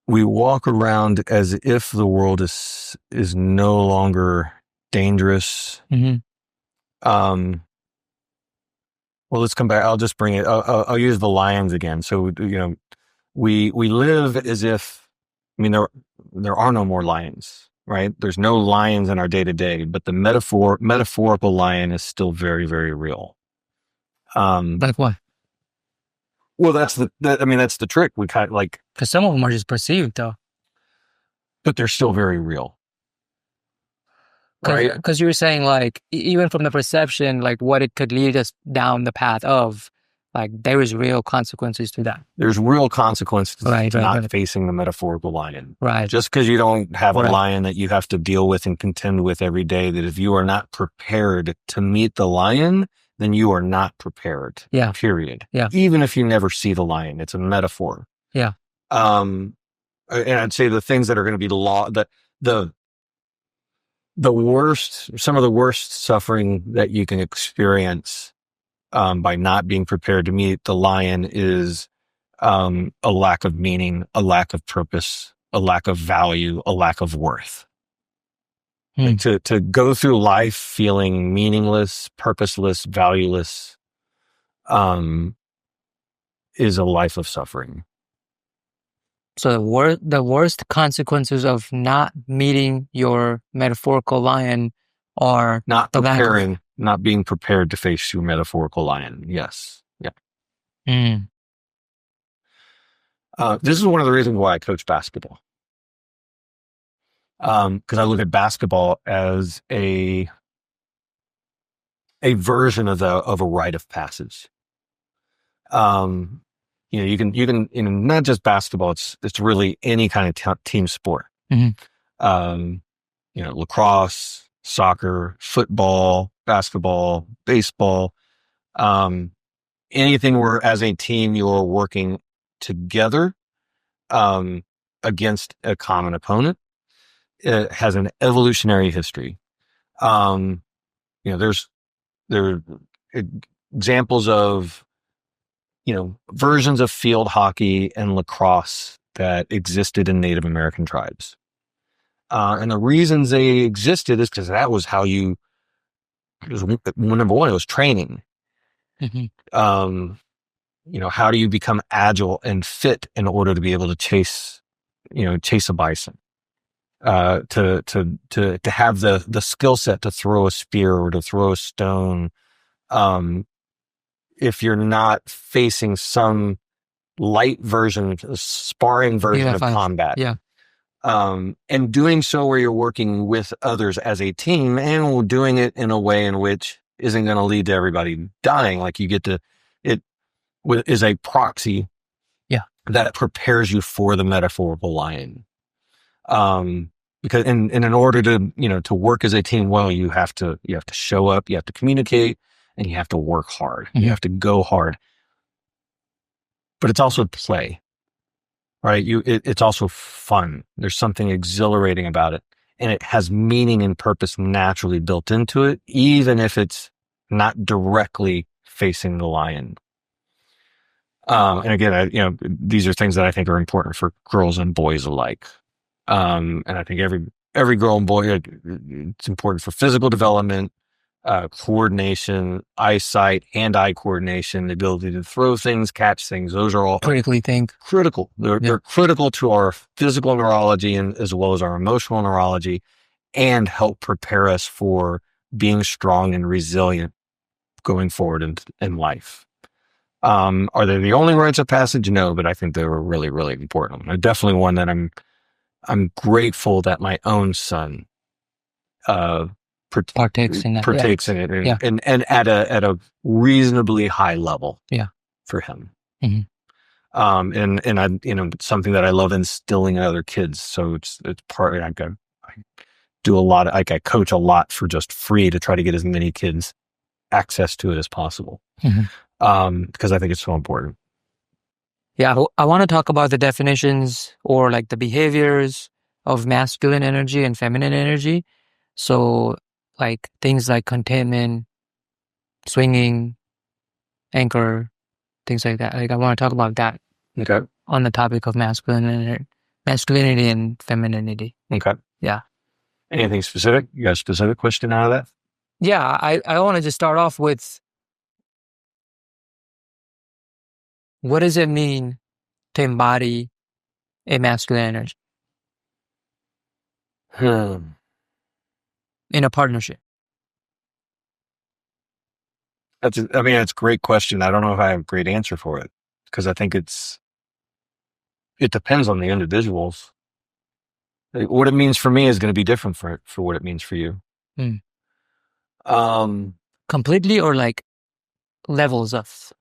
We walk around as if the world is no longer dangerous. Well, let's come back. I'll just bring it. I'll use the lions again. So, we live as if, I mean, there are no more lions, right? There's no lions in our day to day, but the metaphorical lion is still very, very real. Like what? Well, that's the trick. We kind of like, because some of them are just perceived though, but they're still very real. Right? Because you were saying like, even from the perception, like what it could lead us down the path of, like there is real consequences to that. There's real consequences to not facing the metaphorical lion. Right. Just because you don't have a lion that you have to deal with and contend with every day, that if you are not prepared to meet the lion, then you are not prepared. Yeah. Period. Yeah. Even if you never see the lion, it's a metaphor. Yeah. And I'd say the things that are going to be the worst, some of the worst suffering that you can experience by not being prepared to meet the lion is a lack of meaning, a lack of purpose, a lack of value, a lack of worth. Like to go through life feeling meaningless, purposeless, valueless, is a life of suffering. So the worst consequences of not meeting your metaphorical lion are not being prepared to face your metaphorical lion. Yes. Yeah. This is one of the reasons why I coach basketball. Because I look at basketball as a version of a rite of passage. You can not just basketball, it's really any kind of team sport. Lacrosse, soccer, football, basketball, baseball, anything where as a team you're working together against a common opponent. It has an evolutionary history. There are examples of versions of field hockey and lacrosse that existed in Native American tribes. And the reasons they existed is because that was how number one, it was training. How do you become agile and fit in order to be able to chase a bison? To have the skill set to throw a spear or to throw a stone. If you're not facing some light version, sparring version of combat. Yeah. And doing so where you're working with others as a team and doing it in a way in which isn't going to lead to everybody dying. Like you get to, it is a proxy. Yeah. That prepares you for the metaphorical lion. Because in order to work as a team well, you have to show up, you have to communicate, and you have to work hard. You have to go hard. But it's also play, right? It's also fun. There's something exhilarating about it. And it has meaning and purpose naturally built into it, even if it's not directly facing the lion. And again, these are things that I think are important for girls and boys alike. And I think every girl and boy, it's important for physical development, coordination, eyesight, hand-eye coordination, the ability to throw things, catch things. Those are all critically think. critical. They're critical to our physical neurology and as well as our emotional neurology, and help prepare us for being strong and resilient going forward in life. Are they the only rites of passage? No, but I think they were really, really important. They're definitely one that I'm grateful that my own son Partakes in it, and at a reasonably high level for him. Mm-hmm. And I something that I love instilling in other kids. So it's partly I do a lot of, I coach a lot for just free to try to get as many kids access to it as possible. Mm-hmm. Because I think it's so important. Yeah, I want to talk about the definitions or like the behaviors of masculine energy and feminine energy. So like things like containment, swinging, anchor, things like that. Like I want to talk about that. Okay. On the topic of masculinity and femininity. Okay. Yeah. Anything specific? You got a specific question out of that? Yeah, I want to just start off with, what does it mean to embody a masculine energy in a partnership? That's a great question. I don't know if I have a great answer for it, because I think it depends on the individuals. What it means for me is going to be different for what it means for you. Completely, or like levels of?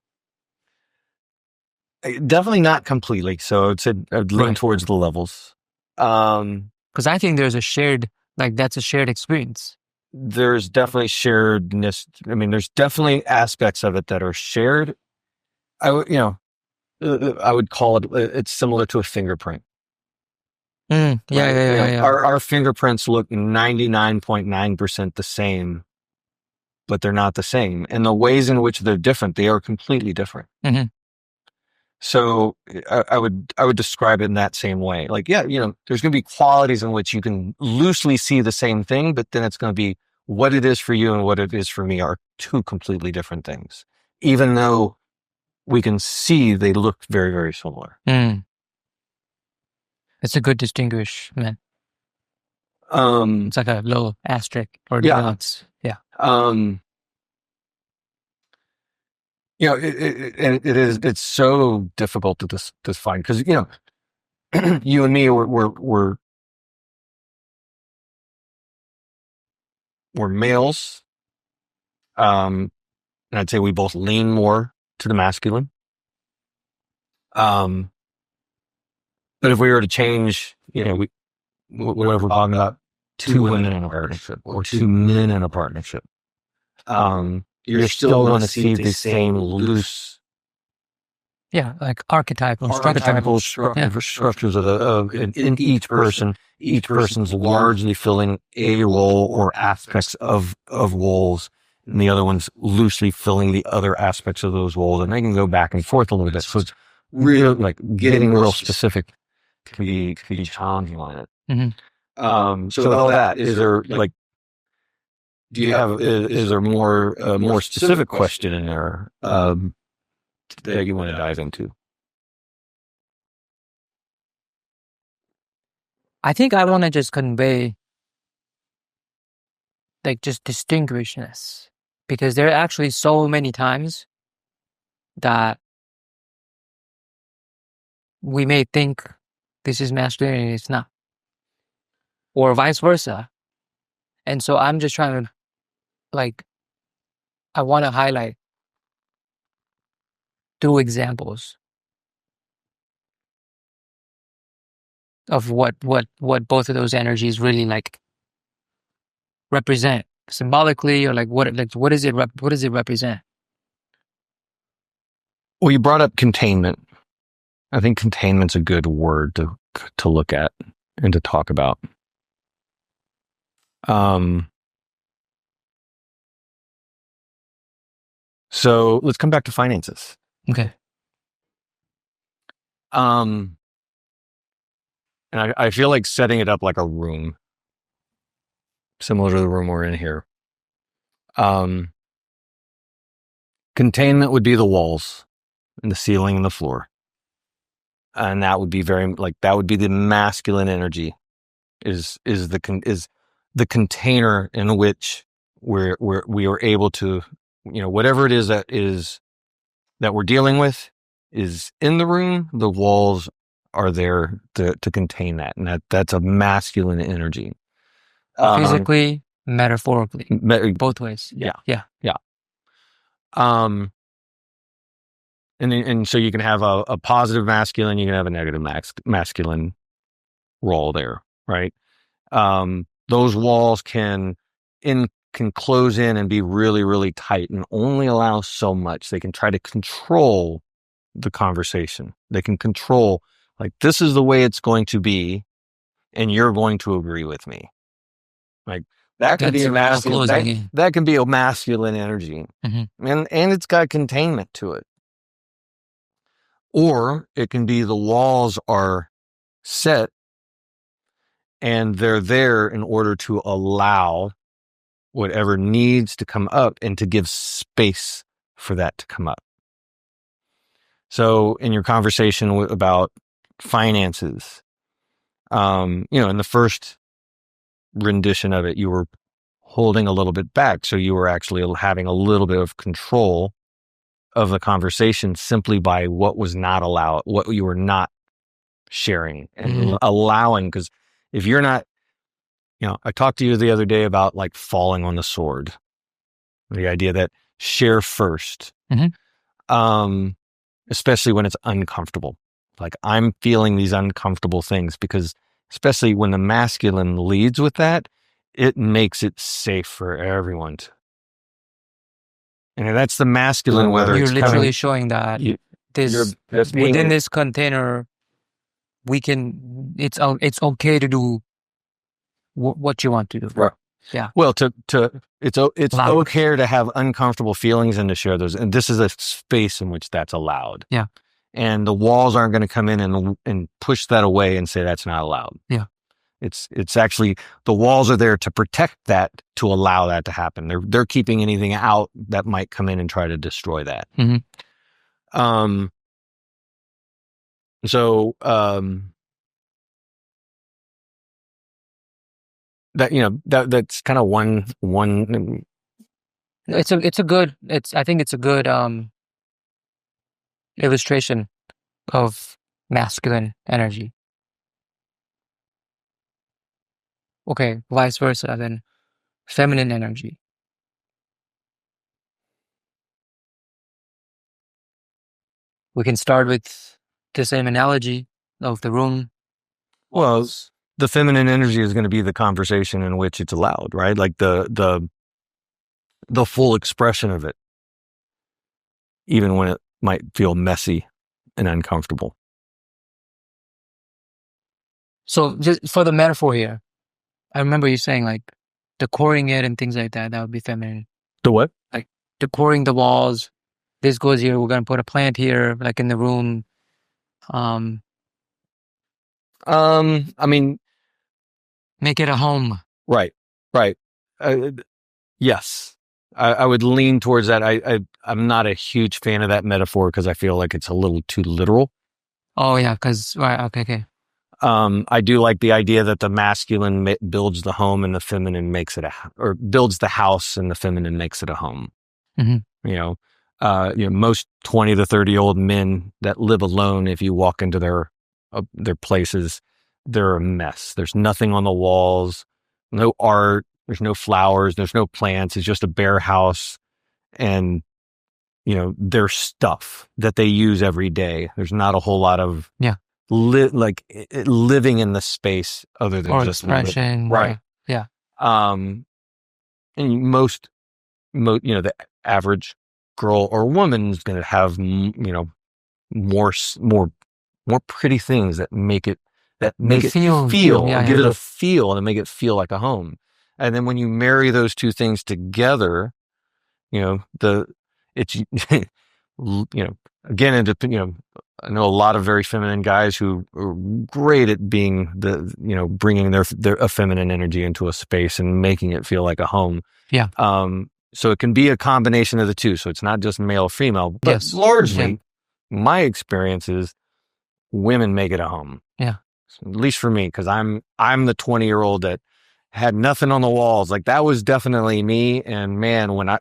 Definitely not completely. So I'd lean towards the levels. Because I think there's a shared, that's a shared experience. There's definitely sharedness. I mean, there's definitely aspects of it that are shared. I would call it, it's similar to a fingerprint. Yeah. Our fingerprints look 99.9% the same, but they're not the same. And the ways in which they're different, they are completely different. Mm-hmm. So I would describe it in that same way. Like, there's going to be qualities in which you can loosely see the same thing, but then it's going to be what it is for you and what it is for me are two completely different things, even though we can see they look very, very similar. It's a good distinguishment. It's like a little asterisk or nuance. Yeah. It's so difficult to define because, you and me, we're males. And I'd say we both lean more to the masculine. But if we were to change, whatever we're talking about, two women in a partnership or two men in a partnership, you're still going to see the same loose, like archetypal structures in each person. Each person's largely filling a role or aspects of roles, and the other one's loosely filling the other aspects of those roles, and they can go back and forth a little bit. So it's real, getting real specific can be challenging on it. Mm-hmm. So all that, is there do you have, is there more specific question in there that you want to dive into? I think I want to just convey just distinguishness, because there are actually so many times that we may think this is masculinity and it's not, or vice versa. And so I'm just trying to I want to highlight through examples of what both of those energies really represent symbolically, or what does it represent? Well, you brought up containment. I think containment's a good word to look at and to talk about. So let's come back to finances. Okay. And I feel like setting it up like a room, similar to the room we're in here. Containment would be the walls and the ceiling and the floor. And that would be that would be the masculine energy is the container in which we are able to, whatever it is that we're dealing with is in the room. The walls are there to contain that. And that's a masculine energy. Physically, metaphorically, both ways. Yeah. Yeah. And so you can have a positive masculine, you can have a negative masculine role there, right? Those walls can close in and be really, really tight and only allow so much. They can try to control the conversation. They can control, like, this is the way it's going to be, and you're going to agree with me. Like, that could be a masculine. That can be a masculine energy, and it's got containment to it. Or it can be the walls are set and they're there in order to allow whatever needs to come up and to give space for that to come up. So in your conversation about finances, in the first rendition of it, you were holding a little bit back. So you were actually having a little bit of control of the conversation simply by what was not allowed, what you were not sharing and allowing. Because if you're not, I talked to you the other day about like falling on the sword, the idea that share first, especially when it's uncomfortable. Like, I'm feeling these uncomfortable things, because especially when the masculine leads with that, it makes it safe for everyone to. And that's the masculine, whether you're it's literally showing that within this container, it's okay to do what you want to do. Right. Yeah. Well, it's okay to have uncomfortable feelings and to share those. And this is a space in which that's allowed. Yeah. And the walls aren't going to come in and push that away and say that's not allowed. Yeah. It's actually, the walls are there to protect that, to allow that to happen. They're keeping anything out that might come in and try to destroy that. So that's kind of one. I think it's a good illustration of masculine energy. Okay, vice versa then, feminine energy. We can start with the same analogy of the room. Well, the feminine energy is going to be the conversation in which it's allowed, right? Like the full expression of it, even when it might feel messy and uncomfortable. So just for the metaphor here, I remember you saying like decoring it and things like that would be feminine. The what? Like decoring the walls. This goes here. We're going to put a plant here, like in the room. I mean, make it a home. Right. Yes. I would lean towards that. I'm not a huge fan of that metaphor because I feel like it's a little too literal. Oh yeah, because right. Okay. I do like the idea that the masculine builds the home and the feminine makes it or builds the house and the feminine makes it a home. Most 20 to 30-year-old men that live alone, if you walk into their places, they're a mess. There's nothing on the walls, no art, there's no flowers, there's no plants. It's just a bare house and, their stuff that they use every day. There's not a whole lot of living in the space other than just expression. Right. Yeah. And most, the average girl or woman is going to have, more pretty things that make it feel, give it a feel and make it feel like a home. And then when you marry those two things together, it's, again, I know a lot of very feminine guys who are great at being bringing their a feminine energy into a space and making it feel like a home. Yeah. So it can be a combination of the two. So it's not just male or female, but Yes. largely my experience is women make it a home. Yeah. At least for me, because I'm the 20-year-old that had nothing on the walls. Like that was definitely me. And man, when I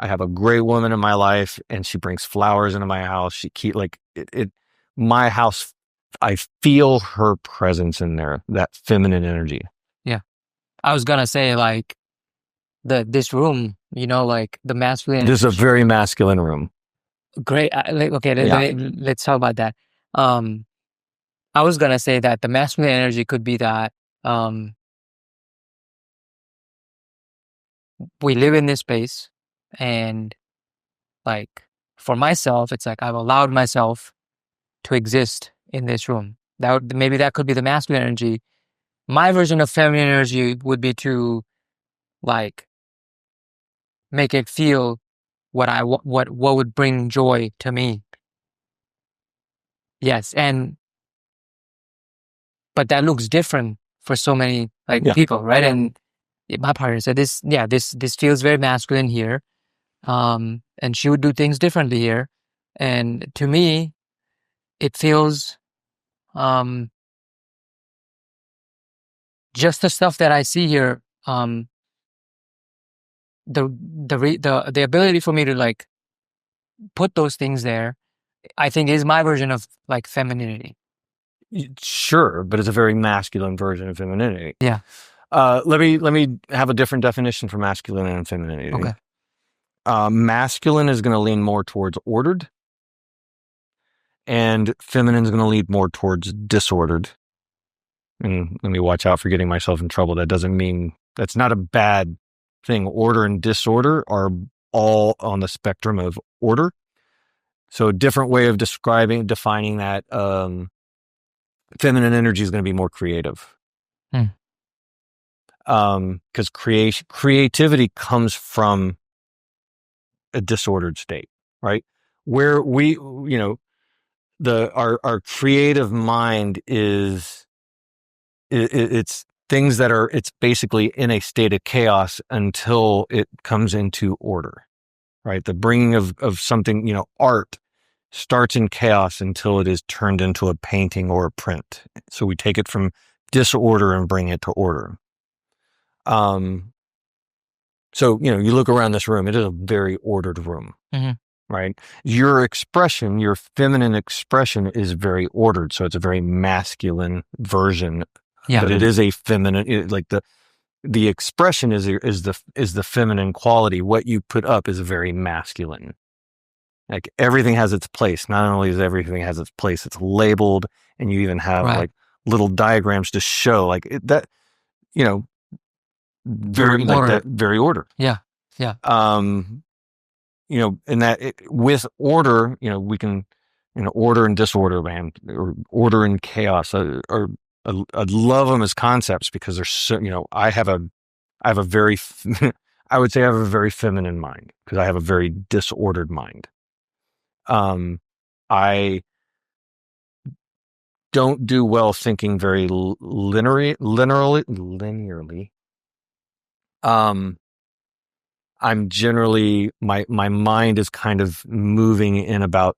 have a great woman in my life and she brings flowers into my house, my house, I feel her presence in there, that feminine energy. Yeah. I was gonna say like this room, like the masculine. This is a very masculine room. Great. Let's talk about that. I was gonna say that the masculine energy could be that we live in this space, and like for myself, it's like I've allowed myself to exist in this room. Maybe that could be the masculine energy. My version of feminine energy would be to like make it feel what would bring joy to me. Yes, but that looks different for so many people, right? And my partner said this feels very masculine here, and she would do things differently here, and to me, it feels just the stuff that I see here. The ability for me to like put those things there, I think is my version of like femininity. Sure, but it's a very masculine version of femininity. Yeah. Let me have a different definition for masculine and femininity. Okay. Masculine is going to lean more towards ordered, and feminine is going to lean more towards disordered. And let me watch out for getting myself in trouble. That doesn't mean that's not a bad thing. Order and disorder are all on the spectrum of order. So a different way of defining that, feminine energy is going to be more creative. Because creativity comes from a disordered state, right? Where our creative mind it's things that it's basically in a state of chaos until it comes into order, right? The bringing of something, art starts in chaos until it is turned into a painting or a print. So we take it from disorder and bring it to order. So, you look around this room, it is a very ordered room, right? Your feminine expression is very ordered. So it's a very masculine version. Yeah. But it is a feminine, like the expression is the feminine quality. What you put up is very masculine. Like everything has its place. Not only does everything has its place, it's labeled, and you even have like little diagrams to show very order. Like that, very order. Yeah, yeah. And that with order, we can, order and disorder, man, or order and chaos, or I love them as concepts because they're so. I have a very, I would say I have a very feminine mind because I have a very disordered mind. I don't do well thinking very linearly. I'm generally, my mind is kind of moving in about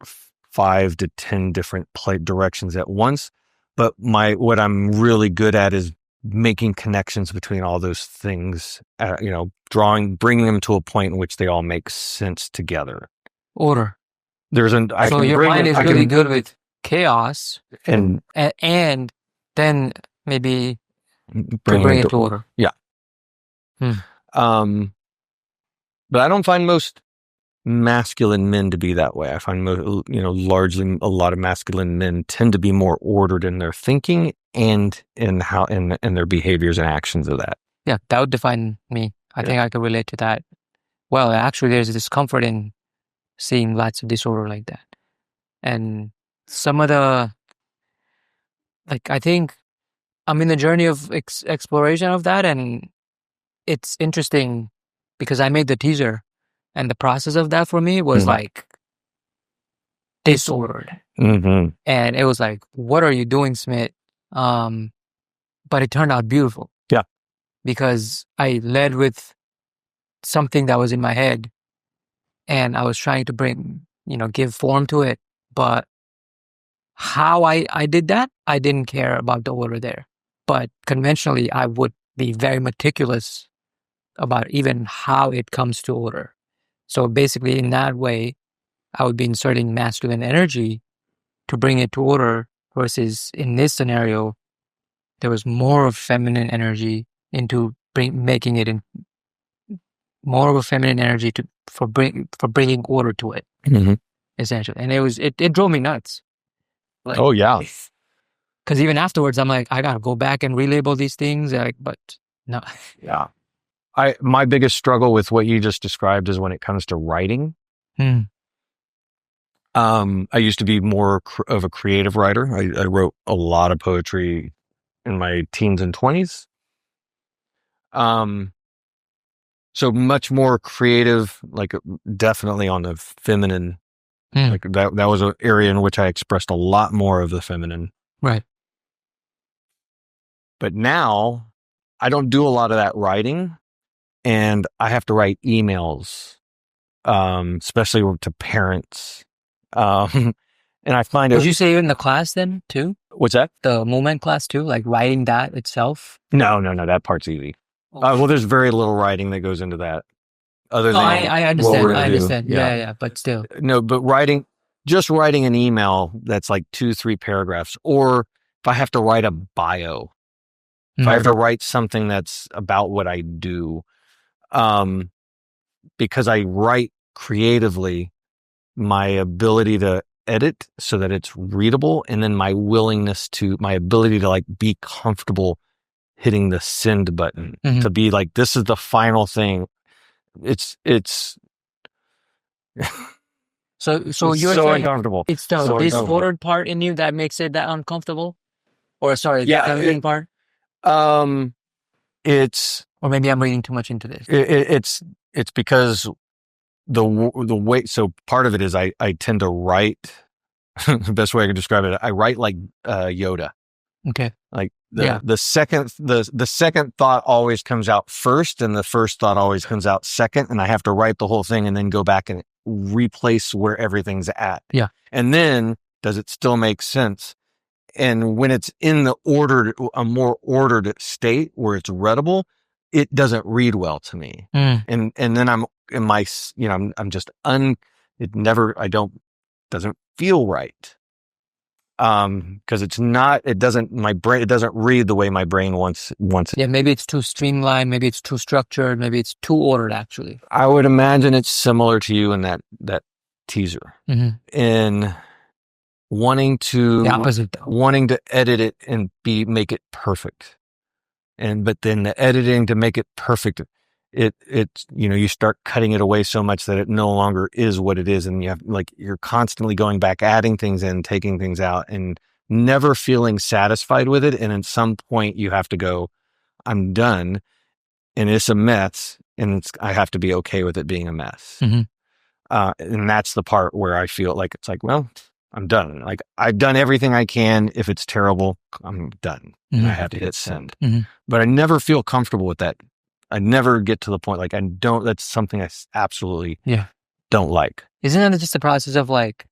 5 to 10 different directions at once. But what I'm really good at is making connections between all those things, bringing them to a point in which they all make sense together. Order. So your mind is really good with chaos and then maybe bring it to order. Yeah. But I don't find most masculine men to be that way. I find largely a lot of masculine men tend to be more ordered in their thinking and in their behaviors and actions of that. Yeah, that would define me. I think I could relate to that. Well, actually, there's discomfort in seeing lots of disorder like that. And some of the, I think I'm in the journey of exploration of that, and it's interesting because I made the teaser, and the process of that for me was disordered. Mm-hmm. And it was like, what are you doing, Smith? But it turned out beautiful. Yeah. Because I led with something that was in my head and I was trying to give form to it. But how I did that, I didn't care about the order there. But conventionally, I would be very meticulous about even how it comes to order. So basically, in that way, I would be inserting masculine energy to bring it to order versus in this scenario, there was more of feminine energy into making it in more of a feminine energy for bringing order to it, essentially. And it drove me nuts. Like, oh yeah, because even afterwards, I'm like, I gotta go back and relabel these things. But no, yeah. My biggest struggle with what you just described is when it comes to writing. I used to be more of a creative writer. I wrote a lot of poetry in my teens and 20s. So much more creative, like definitely on the feminine. Like that was an area in which I expressed a lot more of the feminine. Right. But now I don't do a lot of that writing, and I have to write emails, especially to parents. And I find Would you say you're in the class then too? What's that? The movement class too, like writing that itself? No. That part's easy. Well, there's very little writing that goes into that. Other than I understand. I understand. Yeah. But still, no. But just writing an email that's like 2-3 paragraphs, or if I have to write a bio, if I have to write something that's about what I do, because I write creatively, my ability to edit so that it's readable, and then my ability to like be comfortable hitting the send button, to be like, this is the final thing. It's so you're so saying uncomfortable. It's the disordered part in you that makes it that uncomfortable, or the feminine part. It's, or maybe I'm reading too much into this. It's because the way. So part of it is I tend to write. The best way I can describe it, I write like Yoda. Okay. Like the second thought always comes out first, and the first thought always comes out second, and I have to write the whole thing and then go back and replace where everything's at. Yeah. And then, does it still make sense? And when it's in a more ordered state where it's readable, it doesn't read well to me. And then I'm in my, I'm just doesn't feel right. Because it doesn't read the way my brain wants it. Yeah, maybe it's too streamlined, maybe it's too structured, maybe it's too ordered, actually. I would imagine it's similar to you in that teaser. In wanting to the opposite, wanting to edit it and make it perfect. But then the editing to make it perfect, you start cutting it away so much that it no longer is what it is, and you're constantly going back, adding things in, taking things out, and never feeling satisfied with it. And at some point you have to go, I'm done, and it's a mess, and I have to be okay with it being a mess. And that's the part where I feel like it's like, well, I'm done. Like, I've done everything I can. If it's terrible, I'm done. And I have to hit send. But I never feel comfortable with that. I never get to the point, like, that's something I absolutely don't like. Isn't that just the process of like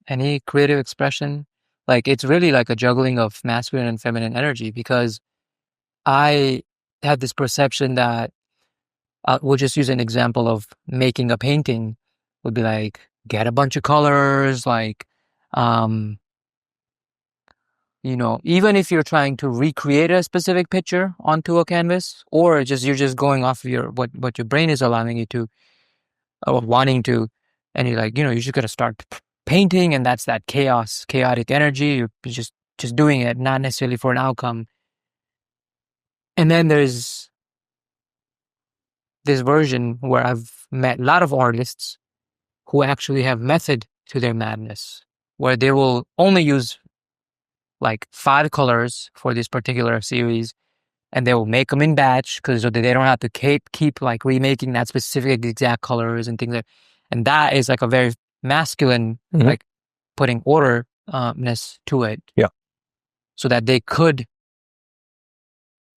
any creative expression? Like, it's really like a juggling of masculine and feminine energy, because I had this perception that we'll just use an example of making a painting would be like, get a bunch of colors, like, even if you're trying to recreate a specific picture onto a canvas, or you're just going off of what your brain is allowing you to, or wanting to, and you're like, you just got to start painting, and that's that chaotic energy. You're just doing it, not necessarily for an outcome. And then there's this version where I've met a lot of artists who actually have method to their madness, where they will only use like 5 colors for this particular series, and they will make them in batch because they don't have to keep like remaking that specific exact colors and things like. And that is like a very masculine, like putting order-ness to it. Yeah. So that they could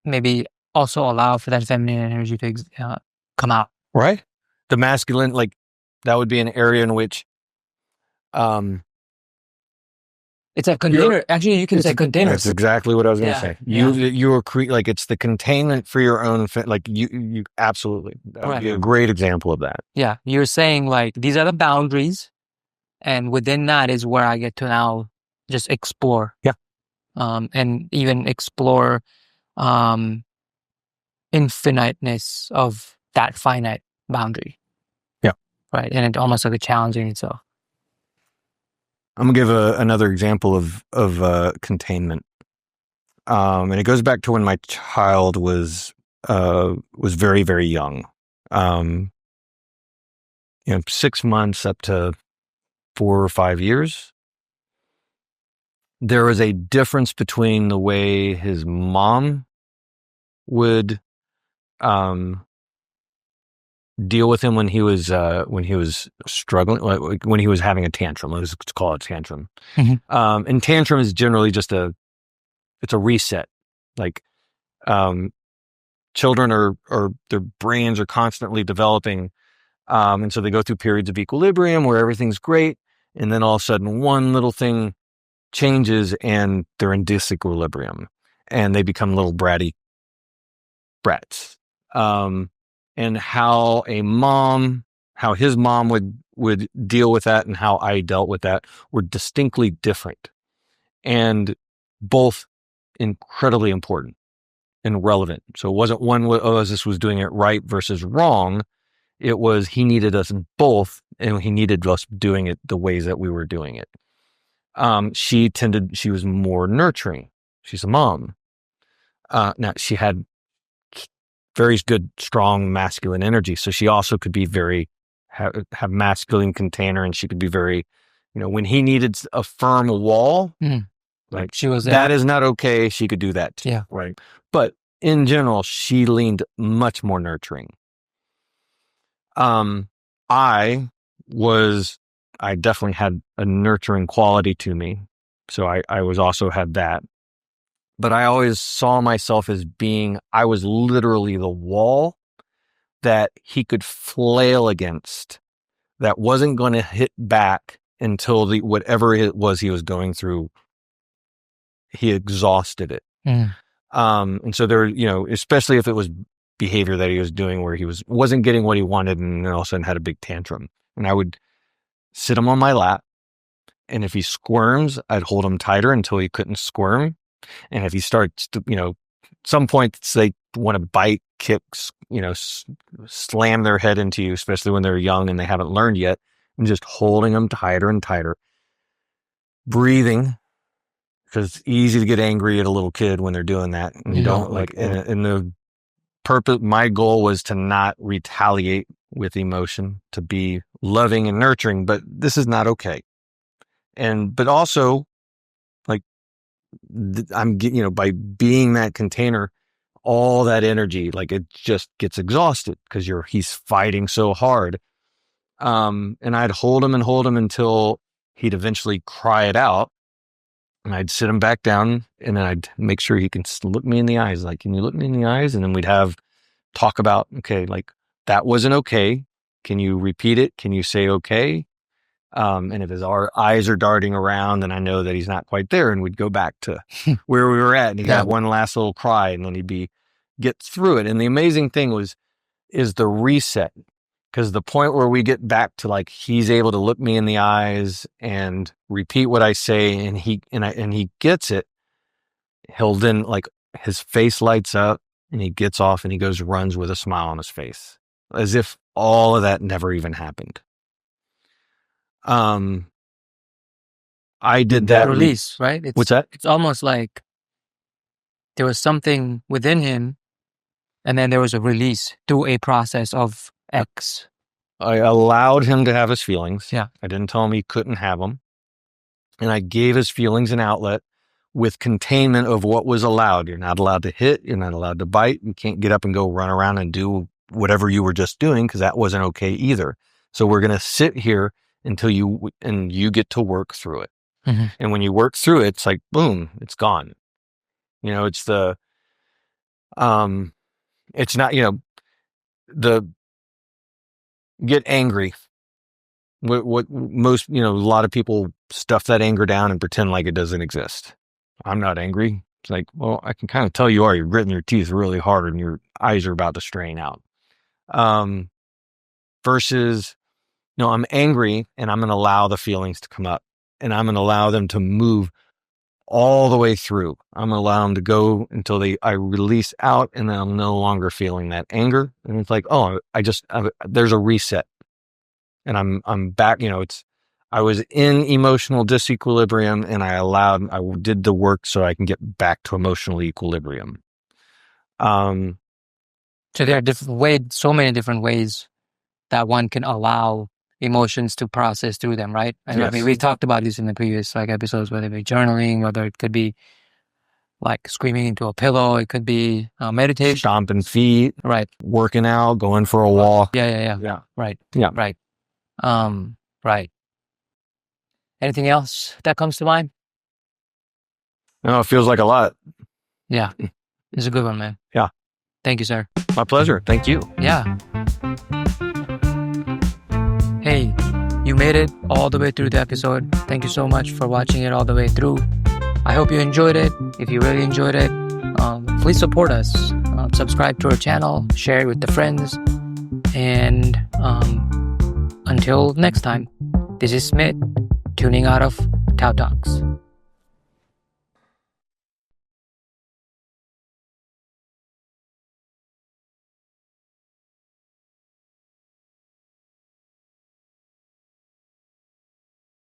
maybe also allow for that feminine energy to come out. Right. The masculine, like that would be an area in which, it's a container. Actually, you can say container. That's exactly what I was going to say. You are like, it's the containment for your own, like you absolutely, that would be a great example of that. Yeah. You're saying like, these are the boundaries, and within that is where I get to now just explore. Yeah. And even explore, infiniteness of that finite boundary. Yeah. Right. And it's almost like a challenging itself. I'm gonna give another example of containment, and it goes back to when my child was very, very young, 6 months up to 4 or 5 years. There was a difference between the way his mom would deal with him when he was struggling, like when he was having a tantrum. Let's call it a tantrum. Mm-hmm. And tantrum is generally just it's a reset. Like children are their brains are constantly developing, and so they go through periods of equilibrium where everything's great, and then all of a sudden one little thing changes and they're in disequilibrium, and they become little bratty brats. And how his mom would deal with that and how I dealt with that were distinctly different, and both incredibly important and relevant. So it wasn't one, this was doing it right versus wrong. It was, he needed us both, and he needed us doing it the ways that we were doing it. She was more nurturing. She's a mom. Now she had very good, strong masculine energy. So she also could be have masculine container, and she could be very, when he needed a firm wall, like she was that is not okay. She could do that too. Yeah. Right. But in general, she leaned much more nurturing. I definitely had a nurturing quality to me. So I was also had that. But I always saw myself as I was literally the wall that he could flail against, that wasn't going to hit back until whatever it was he was going through, he exhausted it. And so there, especially if it was behavior that he was doing where he wasn't getting what he wanted, and then all of a sudden had a big tantrum, and I would sit him on my lap, and if he squirms, I'd hold him tighter until he couldn't squirm. And if he starts to, some points they want to bite, kick, slam their head into you, especially when they're young and they haven't learned yet, and just holding them tighter and tighter, breathing, because it's easy to get angry at a little kid when they're doing that. And you don't like, and the purpose, my goal was to not retaliate with emotion, to be loving and nurturing, but this is not okay. But also, like, I'm getting, by being that container, all that energy, like, it just gets exhausted because he's fighting so hard. And I'd hold him until he'd eventually cry it out, and I'd sit him back down, and then I'd make sure he can look me in the eyes. Like, can you look me in the eyes? And then we'd talk about, okay, like, that wasn't okay. Can you repeat it? Can you say okay? And if his eyes are darting around, then I know that he's not quite there, and we'd go back to where we were at, and he'd have one last little cry, and then he'd get through it. And the amazing thing is the reset, because the point where we get back to, like, he's able to look me in the eyes and repeat what I say, and he gets it, he'll then, like, his face lights up, and he gets off, and he runs with a smile on his face, as if all of that never even happened. I did that release, right? What's that? It's almost like there was something within him, and then there was a release through a process of X. I allowed him to have his feelings. Yeah. I didn't tell him he couldn't have them. And I gave his feelings an outlet with containment of what was allowed. You're not allowed to hit. You're not allowed to bite. You can't get up and go run around and do whatever you were just doing, because that wasn't okay either. So we're going to sit here until you get to work through it. Mm-hmm. And when you work through it, it's like, boom, it's gone. It's it's not, the get angry. What most, a lot of people stuff that anger down and pretend like it doesn't exist. I'm not angry. It's like, well, I can kind of tell you are. You're gritting your teeth really hard and your eyes are about to strain out. Versus, I'm angry and I'm going to allow the feelings to come up and I'm going to allow them to move all the way through. I'm going to allow them to go until I release out and then I'm no longer feeling that anger. And it's like, oh, there's a reset and I'm back. I was in emotional disequilibrium and I did the work so I can get back to emotional equilibrium. So there are so many different ways that one can allow emotions to process through them, right? And yes. I mean, we talked about this in the previous episodes, whether it be journaling, whether it could be like screaming into a pillow, it could be meditation, stomping feet, right? Working out, going for a walk. Yeah. Right. Yeah. Right. Right. Anything else that comes to mind? No, it feels like a lot. Yeah. It's a good one, man. Yeah. Thank you, sir. My pleasure. Thank you. Yeah. Hey, you made it all the way through the episode. Thank you so much for watching it all the way through. I hope you enjoyed it. If you really enjoyed it, please support us. Subscribe to our channel, share it with the friends. And until next time, this is Smith, tuning out of TAOTalks.